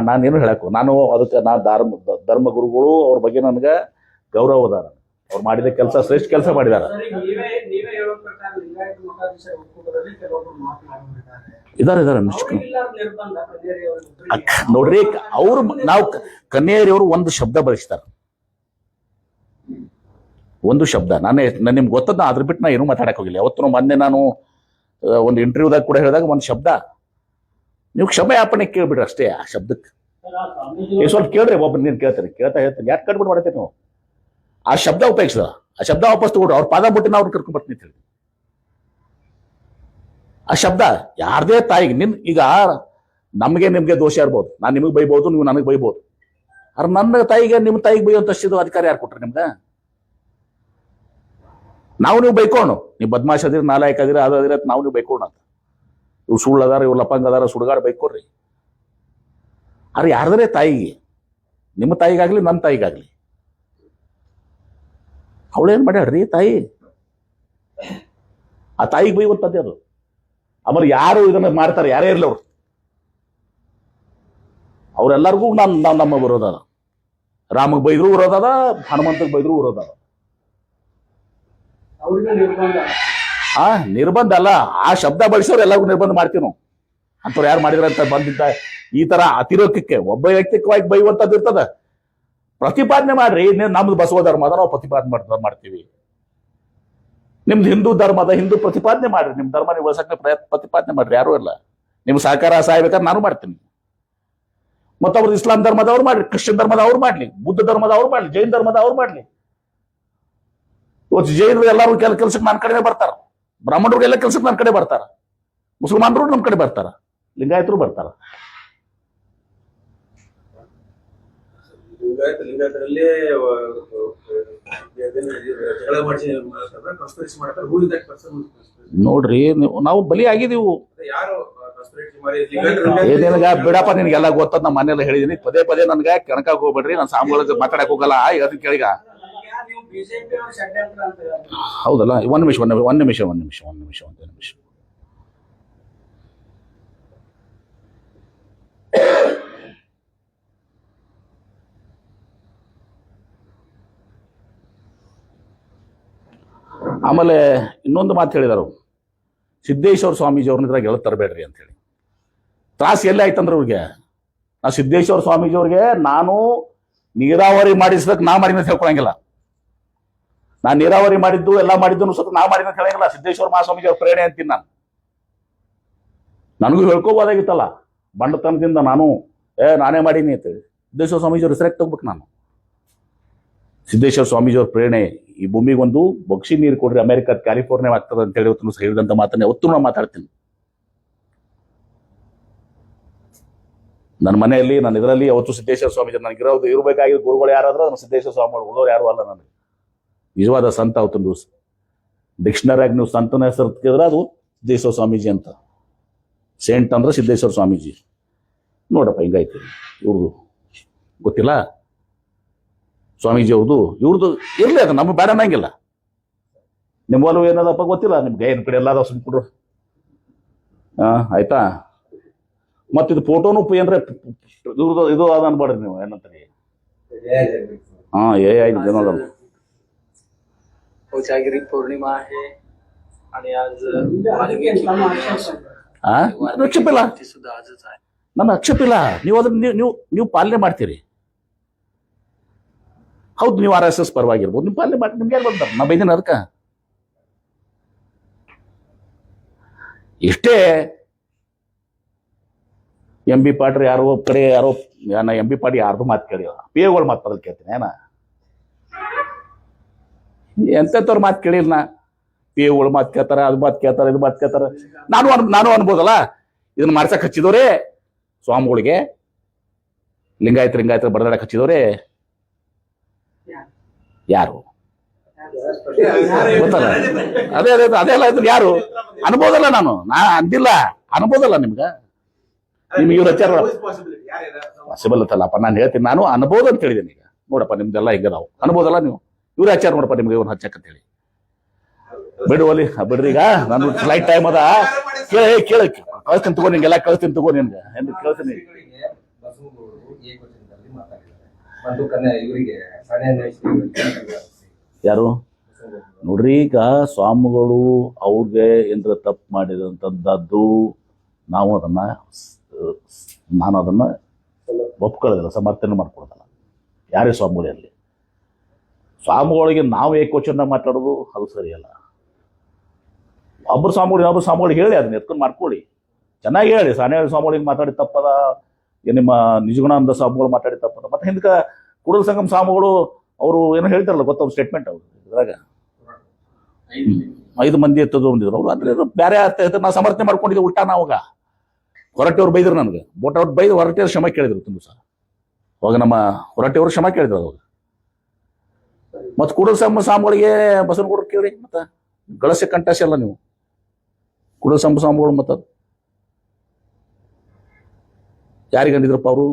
Speaker 1: ನಾನೇನು ಹೇಳಕ್ಕು, ನಾನು ಅದಕ್ಕೆ ಧರ್ಮ ಗುರುಗಳು ಅವ್ರ ಬಗ್ಗೆ ನನಗೆ ಗೌರವ ಅದ. ಅವ್ರು ಮಾಡಿದ ಕೆಲಸ ಶ್ರೇಷ್ಠ ಕೆಲಸ ಮಾಡಿದಾರ. ಇದಾರೆ ನೋಡ್ರಿ, ಅವ್ರು ನಾವು ಕನ್ಯಾರಿಯವರು ಒಂದು ಶಬ್ದ ಬಳಸ್ತಾರ, ಒಂದು ಶಬ್ದ. ನಾನು ನಿಮ್ಗೆ ಗೊತ್ತದ, ಅದ್ರ ಬಿಟ್ಟು ನಾ ಏನೂ ಮಾತಾಡಕ್ ಹೋಗಿಲ್ಲ. ಯಾವತ್ತು ಮೊನ್ನೆ ನಾನು ಒಂದು ಇಂಟರ್ವ್ಯೂದಾಗ ಕೂಡ ಹೇಳಿದಾಗ ಒಂದು ಶಬ್ದ, ನೀವು ಕ್ಷಮೆ ಯಾಪನೆ ಕೇಳ್ಬಿಡ್ರಿ ಅಷ್ಟೇ. ಆ ಶಬ್ದಕ್ಕೆ ಸ್ವಲ್ಪ ಕೇಳ್ರಿ, ಒಬ್ಬರು ನೀನು ಕೇಳ್ತಾರೆ, ಹೇಳ್ತೀನಿ, ಯಾಕೆ ಕಟ್ಬಿಟ್ಟು ಮಾಡ್ತೀರಿ ನೀವು? ಆ ಶಬ್ದ ಉಪಯೋಗಿಸಿದ, ಆ ಶಬ್ದ ವಾಪಸ್ ತಗೊಡ್ರಿ. ಅವ್ರ ಪಾದ ಬಿಟ್ಟು ನಾವು ಕರ್ಕೊಂಡ್ ಬರ್ತೀನಿ ಹೇಳಿ. ಆ ಶಬ್ದ ಯಾರದೇ ತಾಯಿಗೆ ಈಗ ನಿಮ್ಗೆ ದೋಷ ಇರ್ಬೋದು, ನಾನು ನಿಮಗೆ ಬೈಬೋದು, ನೀವು ನನಗೆ ಬೈಬೋದು. ಆದ್ರೆ ನನ್ನ ತಾಯಿಗೆ ನಿಮ್ಮ ತಾಯಿಗೆ ಬೈಯುವಂತಷ್ಟು ಅಧಿಕಾರ ಯಾರು ಕೊಟ್ರಿ ನಿಮ್ಗೆ? ನೀವು ಬೈಕೋಣ, ನೀವು ಬದ್ಮಾಶ್ ಅದಿರ, ನಾಲಾಯಕ್ ಅದಿರ, ಅದಿರ, ನೀವು ಬೈಕೋಣ ಅಂತ. ಇವ್ರು ಸುಳ್ಳು ಅದಾರ, ಇವ್ರು ಲಪಂಗ ಅದಾರ, ಸುಡುಗಾಡ ಬೈಕೋರ್ರಿ. ಆದ್ರೆ ಯಾರ್ದರೆ ತಾಯಿಗೆ, ನಿಮ್ಮ ತಾಯಿಗಾಗ್ಲಿ ನನ್ನ ತಾಯಿಗಾಗ್ಲಿ, ಅವಳೇನ್ ಮಾಡ್ಯಾಡ್ರಿ ತಾಯಿ? ಆ ತಾಯಿಗೆ ಬೈಯುವಂತದ್ದೇ ಅದು. ಆಮೇಲೆ ಯಾರು ಇದನ್ನ ಮಾಡ್ತಾರೆ, ಯಾರೇ ಇರ್ಲಿ ಅವ್ರೆಲ್ಲರಿಗೂ ನಮ್ಮ ವಿರೋಧ ಅದ. ರಾಮಗ್ ಬೈದ್ರು ವಿರೋಧ ಅದ, ಹನುಮಂತಗ್ ಬೈದ್ರು ವಿರೋಧ ಅದ. ನಿರ್ಬಂಧ ಅಲ್ಲ, ಆ ಶಬ್ದ ಬಳಸೋರು ಎಲ್ಲರಿಗೂ ನಿರ್ಬಂಧ ಮಾಡ್ತೀವಿ ನಾವು. ಅಂತವ್ರು ಯಾರು ಮಾಡಿದ್ರ ಅಂತ ಬಂದಿದ್ದ ಈ ತರ ಅತಿರೇಕಕ್ಕೆ ಒಬ್ಬ ವ್ಯಕ್ತಿಕವಾಗಿ ಬೈಯುವಂತದ್ದು ಇರ್ತದ. ಪ್ರತಿಪಾದನೆ ಮಾಡ್ರಿ, ನಮ್ದು ಬಸವ ಧರ್ಮ ಅದ, ನಾವು ಪ್ರತಿಪಾದನೆ ಮಾಡ್ತೀವಿ. ನಿಮ್ದು ಹಿಂದೂ ಧರ್ಮದ, ಹಿಂದೂ ಪ್ರತಿಪಾದನೆ ಮಾಡ್ರಿ, ನಿಮ್ ಧರ್ಮ ನೀವು ಉಳಿಸಕ್ಕೆ ಪ್ರತಿಪಾದನೆ ಮಾಡ್ರಿ. ಯಾರು ಇಲ್ಲ, ನಿಮ್ ಸಹಕಾರ ಸಾಯ್ಬೇಕಾದ್ರೆ ನಾನು ಮಾಡ್ತೀನಿ. ಮತ್ತವ್ರು ಇಸ್ಲಾಂ ಧರ್ಮದವ್ರು ಮಾಡ್ಲಿ, ಕ್ರಿಶ್ಚಿಯನ್ ಧರ್ಮದವ್ರು ಮಾಡ್ಲಿ, ಬುದ್ಧ ಧರ್ಮದವ್ರು ಮಾಡ್ಲಿ, ಜೈನ್ ಧರ್ಮದವ್ರು ಮಾಡ್ಲಿ. ಇವತ್ತು ಜೈನರು ಎಲ್ಲರೂ ಕೆಲ್ಸಕ್ಕೆ ನನ್ನ ಕಡೆ ಬರ್ತಾರ, ಬ್ರಾಹ್ಮಣರಿಗೆಲ್ಲ ಕೆಲ್ಸಕ್ಕೆ ನನ್ನ ಕಡೆ ಬರ್ತಾರ, ಮುಸಲ್ಮಾನರು ನಮ್ಮ ಕಡೆ ಬರ್ತಾರ, ಲಿಂಗಾಯತರು ಬರ್ತಾರ. ನೋಡ್ರಿ, ನಾವು ಬಲಿ ಆಗಿದೀವು. ಏನೇನಗ ಬಿಡಪ್ಪ, ನಿನ್ಗೆಲ್ಲ ಗೊತ್ತದ, ನಮ್ಮ ಮನೆಯಲ್ಲ ಹೇಳಿದೀನಿ. ಪದೇ ಪದೇ ನನ್ಗೆ ಕೆಣಕಾಕ್ ಹೋಗ್ಬೇಡ್ರಿ, ನಾನು ಸಾಮೂಹಿಕ ಮಾತಾಡಕ್ ಹೋಗಲ್ಲ. ಅದನ್ನ ಕೇಳಿಗ ಹೌದಲ್ಲ. ಒಂದ್ ನಿಮಿಷ. ಆಮೇಲೆ ಇನ್ನೊಂದು ಮಾತು ಹೇಳಿದಾರು, ಸಿದ್ದೇಶ್ವರ ಸ್ವಾಮೀಜಿ ಅವ್ರನ್ನ ಇದ್ರಾಗ ಹೇಳ ತರಬೇಡ್ರಿ ಅಂತ ಹೇಳಿ. ತ್ರಾಸ ಎಲ್ಲಿ ಆಯ್ತಂದ್ರೆ ಅವ್ರಿಗೆ, ನಾ ಸಿದ್ದೇಶ್ವರ ಸ್ವಾಮೀಜಿ ಅವ್ರಿಗೆ ನಾನು ನೀರಾವರಿ ಮಾಡಿಸದಕ್ಕೆ ನಾ ಮಾಡಿದ ಅಂತ ಹೇಳ್ಕೊಳಂಗಿಲ್ಲ. ನಾನು ನೀರಾವರಿ ಮಾಡಿದ್ದು ಎಲ್ಲ ಮಾಡಿದ್ದು ಸ್ವಲ್ಪ ನಾ ಮಾಡಿದ ಅಂತ ಹೇಳಂಗಿಲ್ಲ. ಸಿದ್ದೇಶ್ವರ ಮಹಾಸ್ವಾಮೀಜಿ ಅವ್ರ ಪ್ರೇರಣೆ ಅಂತೀನಿ ನಾನು. ನನಗೂ ಹೇಳ್ಕೋಬೋದಾಗಿತ್ತಲ್ಲ ಬಂಡತನದಿಂದ ನಾನು ನಾನೇ ಮಾಡೀನಿ ಅಂತೇಳಿ. ಸಿದ್ದೇಶ್ವರ ಸ್ವಾಮೀಜಿ ಅವ್ರ ಹೆಸರಾಗಿ ತಗೋಬೇಕು ನಾನು. ಸಿದ್ದೇಶ್ವರ ಸ್ವಾಮೀಜಿ ಅವ್ರ ಪ್ರೇರಣೆ ಈ ಭೂಮಿಗೊಂದು ಬಕ್ಷಿ ನೀರು ಕೊಡ್ರಿ, ಅಮೆರಿಕ ಕ್ಯಾಲಿಫೋರ್ನಿಯಾ ಆಗ್ತದೆ ಅಂತ ಹೇಳಿ ಇವತ್ತು ಹೇಳಿದಂತ ಮಾತನ್ನ ಯಾವತ್ತೂ ನಾನು ಮಾತಾಡ್ತೀನಿ. ನನ್ನ ಮನೆಯಲ್ಲಿ ನನ್ನ ಇದರಲ್ಲಿ ಯಾವತ್ತು ಸಿದ್ದೇಶ್ವರ ಸ್ವಾಮೀಜಿ ನನಗಿರೋದು ಇರಬೇಕಾಗಿದ್ದು ಗುರುಗಳು ಯಾರಾದ್ರೂ ಅದನ್ನು ಸಿದ್ದೇಶ್ವರ ಸ್ವಾಮಿಗಳು, ಉಳಿದವ್ರು ಯಾರು ಅಲ್ಲ. ನನಗೆ ನಿಜವಾದ ಸಂತ ಅವತ್ತು ಡಿಕ್ಷನರಿಯಾಗಿ ನೀವು ಸಂತನ ಹೆಸರು ತೆಗೆದ್ರೆ ಅದು ಸಿದ್ದೇಶ್ವರ ಸ್ವಾಮೀಜಿ ಅಂತ. ಸೇಂಟ್ ಅಂದ್ರೆ ಸಿದ್ದೇಶ್ವರ ಸ್ವಾಮೀಜಿ. ನೋಡಪ್ಪ ಹಿಂಗೈತಿ ಇವ್ರದು ಗೊತ್ತಿಲ್ಲ. ಸ್ವಾಮೀಜಿ ಅವ್ರದ್ದು ಇವ್ರದ್ದು ಇರಲಿ, ಅದು ನಮಗೆ ಬೇಡ ಅನ್ನಂಗಿಲ್ಲ. ನಿಮ್ಮ ಒಲವು ಏನದಪ್ಪ ಗೊತ್ತಿಲ್ಲ ನಿಮ್ಗೆ, ಏನು ಕಡೆ ಎಲ್ಲ ಸುಮ್ಕೊಂಡ್ರು ಆಯ್ತಾ. ಮತ್ತಿದು ಫೋಟೋನು ಏನ್ರೆ ಇವ್ರದ್ದು ಇದು ಅದ ಅನ್ಬೇಡ್ರಿ ನೀವು, ಏನಂತೀರಿ ಏನೋದಲ್ಲ.
Speaker 3: कोजागिरी पौर्णिमा आहे आणि आज
Speaker 1: ಆಕ್ಷೇಪ ಇಲ್ಲ,
Speaker 3: सुद्धा आजच आहे.
Speaker 1: ನನ್ನ ಆಕ್ಷೇಪ ಇಲ್ಲ. ನೀವು ಅದನ್ನ ನೀವು ಪಾಲನೆ ಮಾಡ್ತೀರಿ. ಹೌದು, ನೀವು RSS ಪರವಾಗಿರ್ಬೋದು, ನೀವು ಪಾಲನೆ ಮಾಡಿ. ನಿಮ್ಗೆ ಯಾರು ಬಂದಾರ? ನಾ ಬೈದಿನ ಅದಕ್ಕೆ ಇಷ್ಟೇ. MB ಪಾಟ್ರಿ ಯಾರೋ ಕಡೆ ಯಾರೋ MB ಪಾಟಿ ಯಾರ್ದು ಮಾತು ಕೇಳಿವ, PAಗಳ ಮಾತು ಬದಲು ಕೇಳ್ತೀನಿ. ಏನ ಎಂತೆಂಥವ್ರ ಮಾತು ಕೇಳಿಲ್ಲ ನಾ. PAಗಳು ಮಾತು ಕೇಳ್ತಾರ, ಅದು ಮಾತು ಕೇಳ್ತಾರ, ಇದು ಮಾತು ಕೇಳ್ತಾರ. ನಾನು ಅನ್ಬೋದಲ್ಲ, ಇದನ್ನ ಮಾಡ್ಸಕ್ ಹಚ್ಚಿದವ್ರೆ ಸ್ವಾಮಿಗಳಿಗೆ, ಲಿಂಗಾಯತ್ರ ಬಡದಾಡಕ್ ಹಚ್ಚಿದವ್ರೆ ಯಾರು ಗೊತ್ತಲ್ಲ. ಅದೇ ಅಲ್ಲ, ಇದನ್ನ ಯಾರು ಅನ್ಬೋದಲ್ಲ. ನಾ ಅಂದಿಲ್ಲ, ಅನ್ಬೋದಲ್ಲ. ನಿಮ್ಗೆ ಇವ್ರ ಹಚ್ಚಾರ ಪಾಸಿಬಲ್ ಅಂತಲ್ಲಪ್ಪ. ನಾನು ಹೇಳ್ತೀನಿ, ನಾನು ಅನ್ಬೋದು ಅಂತ ಹೇಳಿದ್ದೀನಿ. ಈಗ ನೋಡಪ್ಪ ನಿಮ್ದೆಲ್ಲ ಹಿಂಗ ನಾವು ಅನ್ಬೋದಲ್ಲ. ನೀವು ಇವ್ರ ಹಚ್ಚಾರ ನೋಡಪ್ಪ ನಿಮ್ಗೆ ಇವ್ನ ಹಚ್ಚಕ್ ಅಂತ ಹೇಳಿ. ಬಿಡುವಲ್ಲಿ ಬಿಡ್ರಿ, ಈಗ ನಾನು ಫ್ಲೈಟ್ ಟೈಮ್ ಅದ. ಕೇಳ ಕಳಿಸ್ತೀನಿ ತಗೋ, ನಿಂಗೆಲ್ಲ ಕಳಿಸ್ತೀನಿ ತಗೋ. ನಿನ್ಗೆ ಕೇಳ್ತೀನಿ. ಯಾರು ನೋಡ್ರಿ, ಈಗ ಸ್ವಾಮಿಗಳು ಅವ್ರಿಗೆ ಏನಾರ ತಪ್ಪು ಮಾಡಿದಂಥದ್ದು ನಾನು ಅದನ್ನ ಒಪ್ಕೊಳ್ಳೋದಿಲ್ಲ, ಸಮರ್ಥನೆ ಮಾಡ್ಕೊಡೋದಲ್ಲ. ಯಾರೇ ಸ್ವಾಮಿಗಳೇ ಇರಲಿ, ಸ್ವಾಮಿಗಳಿಗೆ ನಾವು ಏಕವಚನ ಮಾತಾಡೋದು ಅದು ಸರಿಯಲ್ಲ. ಒಬ್ಬರು ಸ್ವಾಮಿಗಳಿಗೆ ಹೇಳಿ, ಅದನ್ನ ಎತ್ಕೊಂಡು ಮಾಡ್ಕೊಳ್ಳಿ, ಚೆನ್ನಾಗಿ ಹೇಳಿ. ಸಾನೇ ಸ್ವಾಮಿಗಳಿಗೆ ಮಾತಾಡಿ ತಪ್ಪದ, ನಿಮ್ಮ ನಿಜಗುಣಾನಂದ ಸ್ವಾಮಿಗಳು ಮಾತಾಡಿ ತಪ್ಪದ. ಮತ್ತೆ ಹಿಂದಕ್ಕೆ ಕೂಡಲ ಸಂಗಮ ಸ್ವಾಮಿಗಳು ಅವರು ಏನೋ ಹೇಳ್ತಾರಲ್ಲ, ಗೊತ್ತ ಸ್ಟೇಟ್ಮೆಂಟ್ ಅವರು ಇದ್ರಾಗ 5 ಮಂದಿ ಎತ್ತದು ಬಂದಿದ್ರು ಅವರು. ಅಂದ್ರೆ ಬೇರೆ ಅರ್ಥ ಆಯ್ತು. ನಾವು ಸಮರ್ಥನೆ ಮಾಡ್ಕೊಂಡಿದ್ದೆ ಉಲ್ಟಾ. ನಾವಾಗ ಹೊರಟೆಯವ್ರು ಬೈದ್ರು ನನಗೆ, ಬೋಟವ್ರು ಬೈದು ಹೊರಟೆಯವ್ರು ಕ್ಷಮೆ ಕೇಳಿದ್ರು ತುಂಬ ಸಹ. ಅವಾಗ ನಮ್ಮ ಹೊರಟೆಯವರು ಕ್ಷಮೆ ಕೇಳಿದ್ರು ಅವಾಗ. ಮತ್ತು ಕೂಡಲ ಸಂಗಮ ಸ್ವಾಮಿಗಳಿಗೆ ಬಸವನಗೌಡರು ಕೇಳಿ, ಮತ್ತೆ ಗಳಸೆ ಕಂಟಾಸಿ ಅಲ್ಲ ನೀವು ಕೂಡಲ ಸಂಗಮ ಸ್ವಾಮಿಗಳು. ಮತ್ತು ಯಾರಿಗೆ ಅಂದಿದ್ರಪ್ಪ ಅವರು?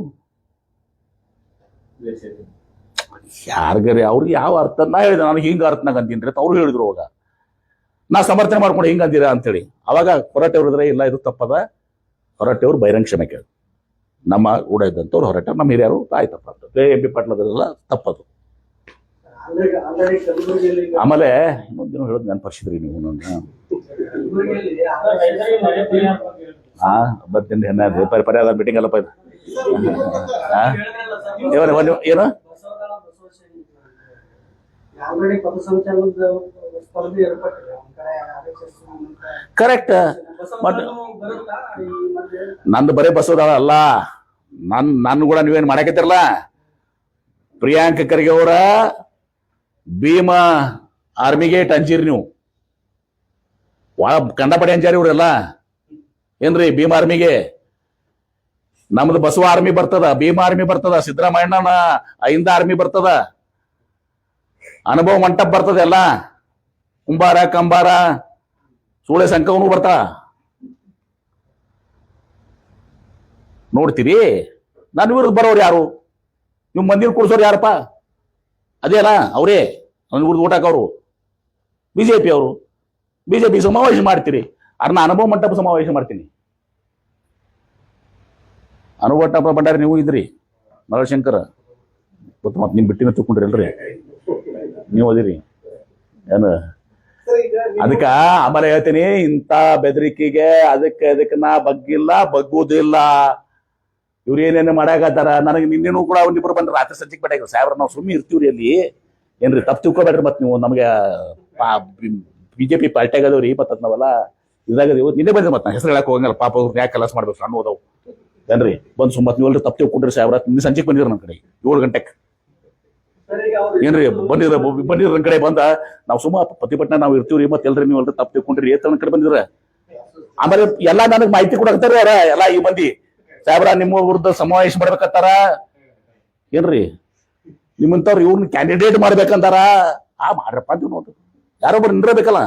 Speaker 1: ಯಾರಿಗಾರೆ ಅವ್ರಿಗೆ ಯಾವ ಅರ್ಥ ನಾ ಹೇಳಿದೆ, ನಾನು ಹಿಂಗ ಅರ್ಥನಾಗ ಅಂತೀನಿ ಅಂತ ಅವ್ರು ಹೇಳಿದ್ರು. ಅವಾಗ ನಾ ಸಮರ್ಥನೆ ಮಾಡ್ಕೊಂಡು ಹಿಂಗ ಅಂದಿರ ಅಂತೇಳಿ. ಅವಾಗ ಹೊರಟೆಯವ್ರು ಇದ್ರೆ ಇಲ್ಲ ಇದು ತಪ್ಪದ, ಹೊರಟೆಯವ್ರು ಬಹಿರಂಗ ಕ್ಷಮೆ ಕೇಳಿದ್ರು. ನಮ್ಮ ಕೂಡ ಇದ್ದಂಥವ್ರು ಹೊರಟ ನಮ್ಮ ಹಿರಿಯರು ಆಯ್ತಪ್ಪ ಅಂತ MB ಪಾಟ್ಲದೆಲ್ಲ ತಪ್ಪದು. ಆಮೇಲೆ ಇನ್ನೊಂದಿನ ಹೇಳೋದು ನೆನಪರ್ಸಿದ್ರಿ ನೀವು. ಬರ್ತೀನಿ ಪರಿಹಾರ ಮೀಟಿಂಗ್ ಅಲ್ಲಪ್ಪ ಇದು. ಏನು ಕರೆಕ್ಟ್. ಬಟ್ ನಂದು ಬರೇ ಬಸವದಾಳ ಅಲ್ಲ, ನನ್ನ ಕೂಡ ನೀವೇನು ಮಾಡಕತ್ತಿರಲ್ಲ. ಪ್ರಿಯಾಂಕ ಖರ್ಗೆ ಅವರ ಭೀಮ ಆರ್ಮಿಗೇಟ್ ಅಂಜೀರಿ ನೀವು, ಕಂಡಪಡೆ ಅಂಜಾರಿ ಇವರೆಲ್ಲ. ಏನ್ರಿ ಭೀಮ ಆರ್ಮಿಗೆ? ನಮ್ದು ಬಸವ ಆರ್ಮಿ ಬರ್ತದ, ಭೀಮ ಆರ್ಮಿ ಬರ್ತದ, ಸಿದ್ದರಾಮಯ್ಯನ 5 ಆರ್ಮಿ ಬರ್ತದ, ಅನುಭವ ಮಂಟಪ ಬರ್ತದೆ ಎಲ್ಲ. ಕುಂಬಾರ ಕಂಬಾರ ಸೂಳೆ ಸಂಕವನು ಬರ್ತಾ ನೋಡ್ತೀರಿ. ನಾನು ವಿರುದ್ಧ ಬರೋರು ಯಾರು? ನೀವು ಮಂದಿರ ಕೂಡ್ಸೋರು ಯಾರಪ್ಪ? ಅದೇ ಅಲ್ಲ ಅವರೇ ಅವ್ನ ವಿರುದ್ಧ ಊಟ ಹಾಕೋರು BJP ಅವರು. BJP ಸಮಾವೇಶ ಮಾಡ್ತೀರಿ, ಅರ್ನ ಅನುಭವ ಮಂಟಪ ಸಮಾವೇಶ ಮಾಡ್ತೀನಿ. ಅನುಭವ ಮಂಟಪ ಬಂಡಾರಿ ನೀವು ಇದ್ರಿ, ಮರಳಶಂಕರ ಗೊತ್ತು. ಮತ್ತೆ ನಿಮ್ ಬಿಟ್ಟಿನ ತಗೊಂಡ್ರಿ ಅಲ್ರಿ ನೀವು ಅದಿರಿ ಏನು? ಅದಕ್ಕ ಆಮೇಲೆ ಹೇಳ್ತೀನಿ, ಇಂಥ ಬೆದರಿಕೆಗೆ ಅದಕ್ಕೆ ನಾ ಬಗ್ಗಿಲ್ಲ, ಬಗ್ಗುದಿಲ್ಲ. ಇವ್ರು ಏನೇನು ಮಾಡಾಕತ್ತಾರ. ನನಗೆ ನಿನ್ನೇನು ಕೂಡ ಒಂದಿಬ್ರು ಬಂದ್ರೆ ರಾತ್ರಿ ಸಂಜೆಗೆ ಬಟಾಕ ಸಾಹೇಬ್ರ ನಾವು ಸುಮ್ಮನೆ ಇರ್ತೀವ್ರಿ ಅಲ್ಲಿ ಏನ್ರಿ ತಪ್ಪು ತಿಳ್ಕೊಬೇಡ್ರಿ. ಮತ್ತೆ ನೀವು ನಮಗೆ ಬಿಜೆಪಿ ಪಾರ್ಟಿಯಾಗ ಅದಾವ್ರಿ ಮತ್ತೆ ನಾವೆಲ್ಲ ಇದಾಗದೀವು. ನಿನ್ನೆ ಬಂದ್ರೆ ಮತ್ತೆ ಹೆಸರು ಹೇಳಕ್ ಹೋಗಂಗಲ್ಲ ಪಾಪ ಅವ್ರು ಯಾಕೆ ಕೆಲಸ ಮಾಡ್ಬೇಕು ಸಣ್ಣ ಹೋದವು ಏನ್ರಿ ಬಂದು ಸುಮ್ಮತ್ ನೀವಲ್ರಿ ತಪ್ಪು ತಿಳ್ಕೊಂಡ್ರಿ ಸಾಹೇಬ್ರ. ನಿನ್ನೆ ಸಂಜೆಗೆ ಬಂದಿರ ನನ್ನ ಕಡೆ 7 ಗಂಟೆಗೆ ಏನ್ರಿ ಬಂದಿರ ನನ್ನ ಕಡೆ ಬಂದ ನಾವು ಸುಮ್ಮ ಪ್ರತಿಭಟನೆ ನಾವು ಇರ್ತೀವ್ರಿ ಮತ್ತೆ ಎಲ್ರಿ ನೀವು ಅಲ್ರಿ ತಪ್ಪು ತಿಳ್ಕೊಂಡ್ರಿ ಏತ ನನ್ನ ಕಡೆ ಬಂದಿರ. ಆಮೇಲೆ ಎಲ್ಲಾ ನನಗೆ ಮಾಹಿತಿ ಕೊಡಕತ್ತಾರ ಅವ್ರ ಎಲ್ಲಾ ಈ ಮಂದಿ ಸಾಹೇಬ್ರ ನಿಮ್ಮ ವಿರುದ್ಧ ಸಮಾವೇಶ ಮಾಡ್ಬೇಕತ್ತಾರ ಏನ್ರಿ ನಿಮ್ಮಂತವ್ರು ಇವ್ರನ್ನ ಕ್ಯಾಂಡಿಡೇಟ್ ಮಾಡ್ಬೇಕಂತಾರ. ಮಾಡ್ರಪ್ಪ ಅಂತ ನೋಡ್ರಿ ಯಾರೊಬ್ಬರು ನಿಂದಿರಬೇಕಲ್ಲ.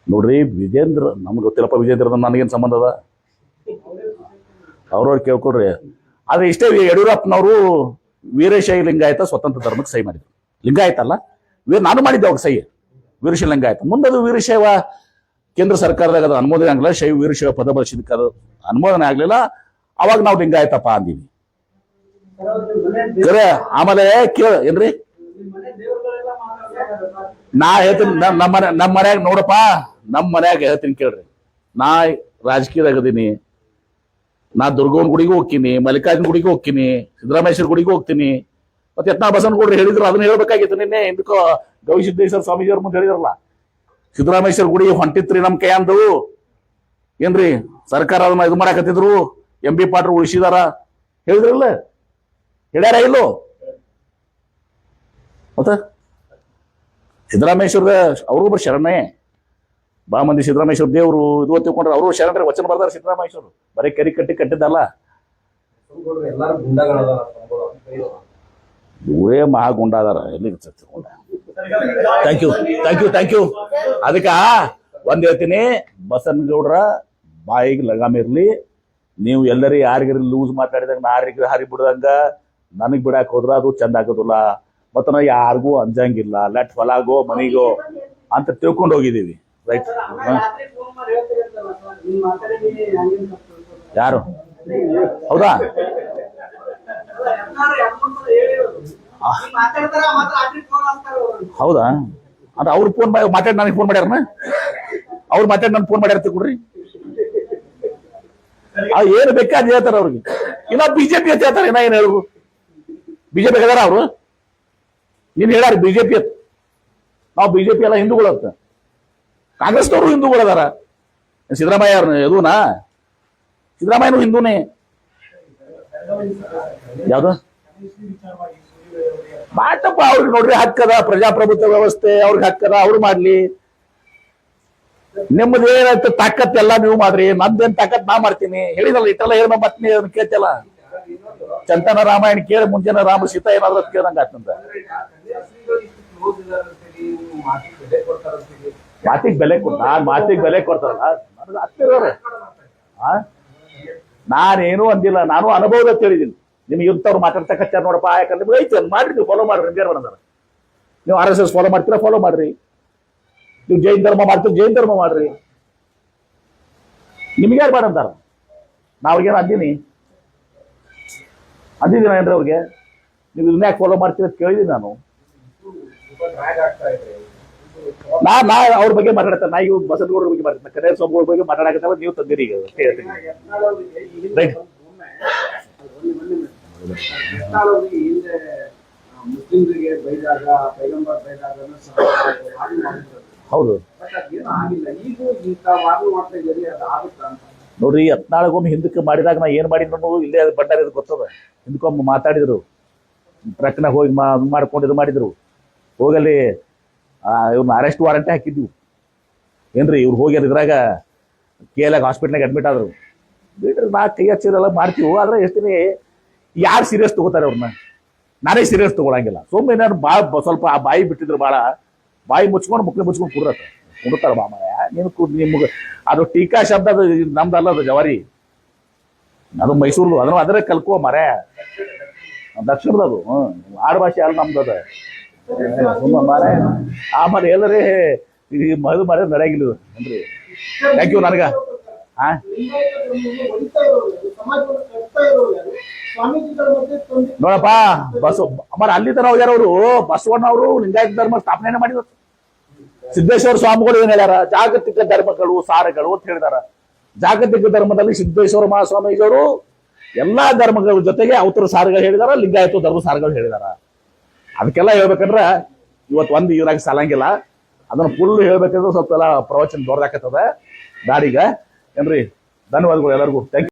Speaker 1: ನೋಡ್ರಿ ವಿಜೇಂದ್ರ ನಮ್ಗೆ ಗೊತ್ತಿಲ್ಲಪ್ಪ ವಿಜೇಂದ್ರ ನನಗೇನ್ ಸಂಬಂಧ ಅದ ಅವ್ರವ್ರು ಕೇಳ್ಕೊಡ್ರಿ. ಆದ್ರೆ ಇಷ್ಟೇ ಯಡಿಯೂರಪ್ಪನವರು ವೀರಶೈವ ಲಿಂಗಾಯತ ಸ್ವತಂತ್ರ ಧರ್ಮಕ್ಕೆ ಸಹಿ ಮಾಡಿದ್ರು. ಲಿಂಗಾಯತ ಅಲ್ಲ ನಾನು ಮಾಡಿದ್ದೆ ಅವಾಗ ಸಹಿ ವೀರಶೈವ ಲಿಂಗಾಯತ. ಮುಂದದು ವೀರಶೈವ ಕೇಂದ್ರ ಸರ್ಕಾರದಾಗ ಅದು ಅನುಮೋದನೆ ಆಗಲಿಲ್ಲ. ಶೈವ ವೀರಶೈವ ಪದ ಬಳಸಿದಕ್ಕೆ ಅದು ಅನುಮೋದನೆ ಆಗ್ಲಿಲ್ಲ. ಅವಾಗ ನಾವು ಲಿಂಗಾಯತಪ್ಪ ಅಂದೀವಿ. ಆಮೇಲೆ ಏನ್ರಿ ನಾ ಹೇಳ್ತೀನಿ ನಮ್ಮ ಮನ್ಯಾಗ ನೋಡಪ್ಪ ನಮ್ಮ ಮನ್ಯಾಗ ಹೇಳ್ತೀನಿ ಕೇಳ್ರಿ. ನಾ ರಾಜಕೀಯದಾಗ ಅದೀನಿ. ನಾ ದುರ್ಗವನ್ ಗುಡಿಗೂ ಹೋಗ್ತೀನಿ, ಮಲ್ಲಿಕಾರ್ಜುನ ಗುಡಿಗೂ ಹೋಗ್ತೀನಿ, ಸಿದ್ದರಾಮೇಶ್ವರ ಗುಡಿಗೂ ಹೋಗ್ತೀನಿ. ಮತ್ತೆ ಯತ್ನಾಳ್ ಬಸವನಗೌಡ್ರು ಹೇಳಿದ್ರು ಅದನ್ನ ಹೇಳ್ಬೇಕಾಗಿತ್ತು. ನಿನ್ನೆ ಹಿಂದಕ್ಕೋ ಗವಿಸಿದ್ದೇಶ್ವರ ಸ್ವಾಮೀಜಿಯವ್ರ ಮುಂದೆ ಹೇಳಿದ್ರಲ್ಲ ಸಿದ್ದರಾಮೇಶ್ವರ ಗುಡಿ ಹೊಂಟಿತ್ರಿ ನಮ್ ಕೈಯಂದು ಏನ್ರಿ ಸರ್ಕಾರ ಅದನ್ನ ಇದು ಮಾಡಾಕತ್ತಿದ್ರು. MB ಪಾಟ್ರು ಉಳಿಸಿದಾರ ಹೇಳಿದ್ರಲ್ಲ ಹೇಳ್ಯಾರ ಇಲ್ಲೋ. ಮತ್ತ ಸಿದ್ದರಾಮೇಶ್ವರ ಅವರು ಒಬ್ಬರು ಶರಣೆ. ಬಾ ಮಂದಿ ಸಿದ್ದರಾಮೇಶ್ವರ ದೇವರು ಇದು ತಿಳ್ಕೊಂಡ್ರೆ ಅವರು ಶರಣರೇ ವಚನ ಬರ್ದಾರ ಸಿದ್ದರಾಮೇಶ್ವರ. ಬರೀ ಕರಿ ಕಟ್ಟಿದ್ದಲ್ಲ ಇವರೇ ಮಹಾ ಗುಂಡಾದಾರ. ಎಲ್ಲಿ ಥ್ಯಾಂಕ್ ಯು. ಅದಕ್ಕ ಒಂದ್ ಹೇಳ್ತೀನಿ ಬಸನಗೌಡ್ರ ಬಾಯಿಗೆ ಲಗಾಮ್ ಇರ್ಲಿ. ನೀವು ಎಲ್ಲರಿ ಯಾರಿಗಾರ ಲೂಸ್ ಮಾತಾಡಿದಾಗ ನಾರಿಗೆ ಹಾರಿ ಬಿಡ್ದಂಗ ನನಗ್ ಬಿಡಾಕ್ ಹೋದ್ರ ಅದು ಚಂದ ಆಗೋದಿಲ್ಲ. ಮತ್ತ ನಾ ಯಾರಿಗೂ ಅಂಜಂಗಿಲ್ಲ. ಲೆಟ್ ಹೊಲಾಗೋ ಮನಿಗೋ ಅಂತ ತಿಳ್ಕೊಂಡು ಹೋಗಿದೀವಿ. ರೈಟ್ ಯಾರು ಹೌದಾ ಹೌದಾ ಅಂದ್ರೆ ಅವ್ರು ಫೋನ್ ಮಾತಾಡಿ ನನಗೆ ಫೋನ್ ಮಾಡ್ಯಾರನ ಅವ್ರು ಮಾತಾಡಿ ನನ್ ಫೋನ್ ಮಾಡ್ಯಾರ ತಿಳ್ಕೊಡ್ರಿ. ಏನು ಬೇಕಾದ್ ಹೇಳ್ತಾರ ಅವ್ರಿಗೆ. ಇನ್ನ ಬಿಜೆಪಿ ಅಂತ ಹೇಳ್ತಾರೆ. ಇನ್ನ ಏನ್ ಹೇಳುದು ಬಿಜೆಪಿ ಹೇಳಾರ ಅವ್ರು ನೀನ್ ಹೇಳಾರ ಬಿಜೆಪಿ ಅಂತ. ನಾವು ಬಿಜೆಪಿ ಎಲ್ಲ ಹಿಂದೂಗಳು ಅಂತ. ಕಾಂಗ್ರೆಸ್ನವರು ಹಿಂದೂಗಳು ಅದಾರ. ಸಿದ್ದರಾಮಯ್ಯ ಅವ್ರನ್ನ ಎದುನಾ ಸಿದ್ದರಾಮಯ್ಯನು ಹಿಂದೂನೇ. ಯಾವ್ದು ಬಾಟಪ್ಪ ಅವ್ರಿಗೆ ನೋಡ್ರಿ ಹಕ್ಕದ ಪ್ರಜಾಪ್ರಭುತ್ವ ವ್ಯವಸ್ಥೆ ಅವ್ರಿಗೆ ಹಕ್ಕದ ಅವ್ರು ಮಾಡ್ಲಿ. ನಿಮ್ಮದೇನಂತ ತಾಕತ್ ಎಲ್ಲ ನೀವು ಮಾಡ್ರಿ. ನಂದೇನ್ ತಾಕತ್ ನಾ ಮಾಡ್ತೀನಿ ಹೇಳಿದಲ್ಲ. ಇಟ್ಟೆಲ್ಲ ಹೇಳ ಮತ್ತೆ ಕೇಳ್ತಿಲ್ಲ. ಚಂತನ ರಾಮಾಯಣ ಕೇಳಿ ಮುಂಚೆನ ರಾಮ ಸೀತಾ ಏನಾದ್ರು ಕೇಳಂಗ ಆತಂತ. ಮಾತಿಗೆ ಬೆಲೆ ಕೊಡ್ತಾರಲ್ಲ ನನಗೆ ಹತ್ತಿರ ನಾನೇನು ಅಂದಿಲ್ಲ. ನಾನು ಅನುಭವದ ತಿಳಿದೀನಿ. ನಿಮ್ಗೆ ಇಂಥವ್ರು ಮಾತಾಡ್ತಕ್ಕ ನೋಡಪ್ಪ ಯಾಕಂದ್ರೆ ನಿಮ್ಗೆ ಐತೆ ಮಾಡ್ರಿ. ನೀವು ಫಾಲೋ ಮಾಡ್ರಿ. ನಿಮ್ಗೆ ಬಂದಾರ ನೀವು RSS ಫಾಲೋ ಮಾಡ್ತೀರಾ ಫಾಲೋ ಮಾಡ್ರಿ. ನೀವು ಜೈನ್ ಧರ್ಮ ಮಾಡ್ತೀರಿ ಜೈನ್ ಧರ್ಮ ಮಾಡ್ರಿ. ನಿಮ್ಗೆ ಯಾರು ಮಾಡಂತಾರ? ನಾವ್ರಿಗೇನು ಅಂದಿದ್ದೀನ ಏನ್ರಿ ಅವ್ರಿಗೆ? ನೀವು ಇದನ್ನ ಯಾಕೆ ಫಾಲೋ ಮಾಡ್ತೀರ ಅಂತ ಕೇಳಿದೀನಿ ನಾನು. ನಾ ಅವ್ರ ಬಗ್ಗೆ ಮಾತಾಡ್ತೇನೆ. ನಾ ಇವ್ ಬಸನಗೌಡ್ರ ಬಗ್ಗೆ ಮಾತಾಡ್ತೇನೆ. ಕನ್ನಡ ಸ್ವಾಮಿಗಳ ಬಗ್ಗೆ ಮಾತಾಡಕತ್ತಲ್ಲ ನೀವು ತಂದಿರಿ. ಈಗ ರೈಟ್
Speaker 3: ಮುಸ್ಲಿಂರಿಗೆ ಬೈದಾಗ ಪೈಗಂಬರ್ ಬೈದಾಗ
Speaker 1: ಹೌದು ನೋಡ್ರಿ. ಯತ್ನಾಳಗೊಮ್ಮೆ ಹಿಂದಕ್ಕೆ ಮಾಡಿದಾಗ ನಾ ಏನ್ ಮಾಡಿದ್ರು ಇಲ್ಲೇ ಬಂಡಾರ ಗೊತ್ತದ. ಹಿಂದಕ್ಕೊಮ್ಮೆ ಮಾತಾಡಿದ್ರು ಟ್ರಕ್ನಾಗ ಹೋಗಿ ಮಾಡ್ಕೊಂಡು ಮಾಡಿದ್ರು. ಹೋಗಲ್ಲಿ ಇವ್ರನ್ನ ಅರೆಸ್ಟ್ ವಾರಂಟ್ ಹಾಕಿದ್ವಿ ಏನ್ರಿ. ಇವ್ರು ಹೋಗಿ ಇದ್ರಾಗ KLAG ಹಾಸ್ಪಿಟ್ಲಾಗ ಅಡ್ಮಿಟ್ ಆದ್ರು. ಬಿಡ್ರಿ ನಾ ಕೈ ಹಚ್ಚಿರಲ್ಲ ಮಾಡ್ತೀವಿ. ಆದ್ರೆ ಎಷ್ಟಿನಿ ಯಾರು ಸೀರಿಯಸ್ ತಗೋತಾರೆ ಅವ್ರನ್ನ? ನಾನೇ ಸೀರಿಯಸ್ ತಗೊಳಂಗಿಲ್ಲ. ಸುಮ್ಮನೆ ನಾನು ಸ್ವಲ್ಪ ಆ ಬಾಯಿ ಬಿಟ್ಟಿದ್ರು ಭಾಳ ಬಾಯಿ ಮುಚ್ಕೊಂಡು ಮುಕ್ಳಿ ಮುಚ್ಕೊಂಡು ಕುಡ್ತಾರ ಮಾಮಯ್ಯ. ನಿಮ್ಗೆ ಅದು ಟೀಕಾ ಶಬ್ದ ಅದು ನಮ್ದಲ್ಲ. ಅದು ಜವಾರಿ ಅದು ಮೈಸೂರ್ದು. ಅದನ್ನು ಅದರ ಕಲ್ಕೋ ಮರೆ ದಕ್ಷಿಣದದು. ಆಡು ಭಾಷೆ ಅಲ್ಲ ನಮ್ದು ಅದ. ಮಾರ ಆಮೇಲೆ ಎಲ್ಲರೇ ಈ ಮದು ಮರ ನಡೆಯಂಗಿಲ್ಲ ಅಂದ್ರೆ. Thank you. ನನಗ ನೋಡಪ್ಪ ಅಮರ ಅಲ್ಲಿ ತರ ಹೋಗ್ಯಾರ ಅವರು. ಬಸವಣ್ಣ ಅವರು ಲಿಂಗಾಯತ ಧರ್ಮ ಸ್ಥಾಪನೆ ಮಾಡಿದ್ರು. ಸಿದ್ದೇಶ್ವರ ಸ್ವಾಮಿಗಳು ಏನ್ ಹೇಳ್ಯಾರ? ಜಾಗತಿಕ ಧರ್ಮಗಳು ಸಾರಗಳು ಅಂತ ಹೇಳಿದಾರ. ಜಾಗತಿಕ ಧರ್ಮದಲ್ಲಿ ಸಿದ್ದೇಶ್ವರ ಮಹಾಸ್ವಾಮೀಜಿಯವರು ಎಲ್ಲಾ ಧರ್ಮಗಳ ಜೊತೆಗೆ ಅವತರ ಸಾರಗಳು ಹೇಳಿದಾರ, ಲಿಂಗಾಯತ ಧರ್ಮ ಸಾರಗಳು ಹೇಳಿದಾರ. ಅದಕ್ಕೆಲ್ಲ ಹೇಳ್ಬೇಕಂದ್ರ ಇವತ್ತು ಒಂದು ಇವ್ರಾಗ ಸಾಲಂಗಿಲ್ಲ. ಅದನ್ನ ಫುಲ್ ಹೇಳ್ಬೇಕಂದ್ರೆ ಸ್ವಲ್ಪ ಎಲ್ಲ ಪ್ರವಚನ ದೊಡ್ಡದಾಕತ್ತದ ದಾರಿಗ. ಏನ್ರಿ, ಧನ್ಯವಾದಗಳು ಎಲ್ಲರಿಗೂ. Thank you.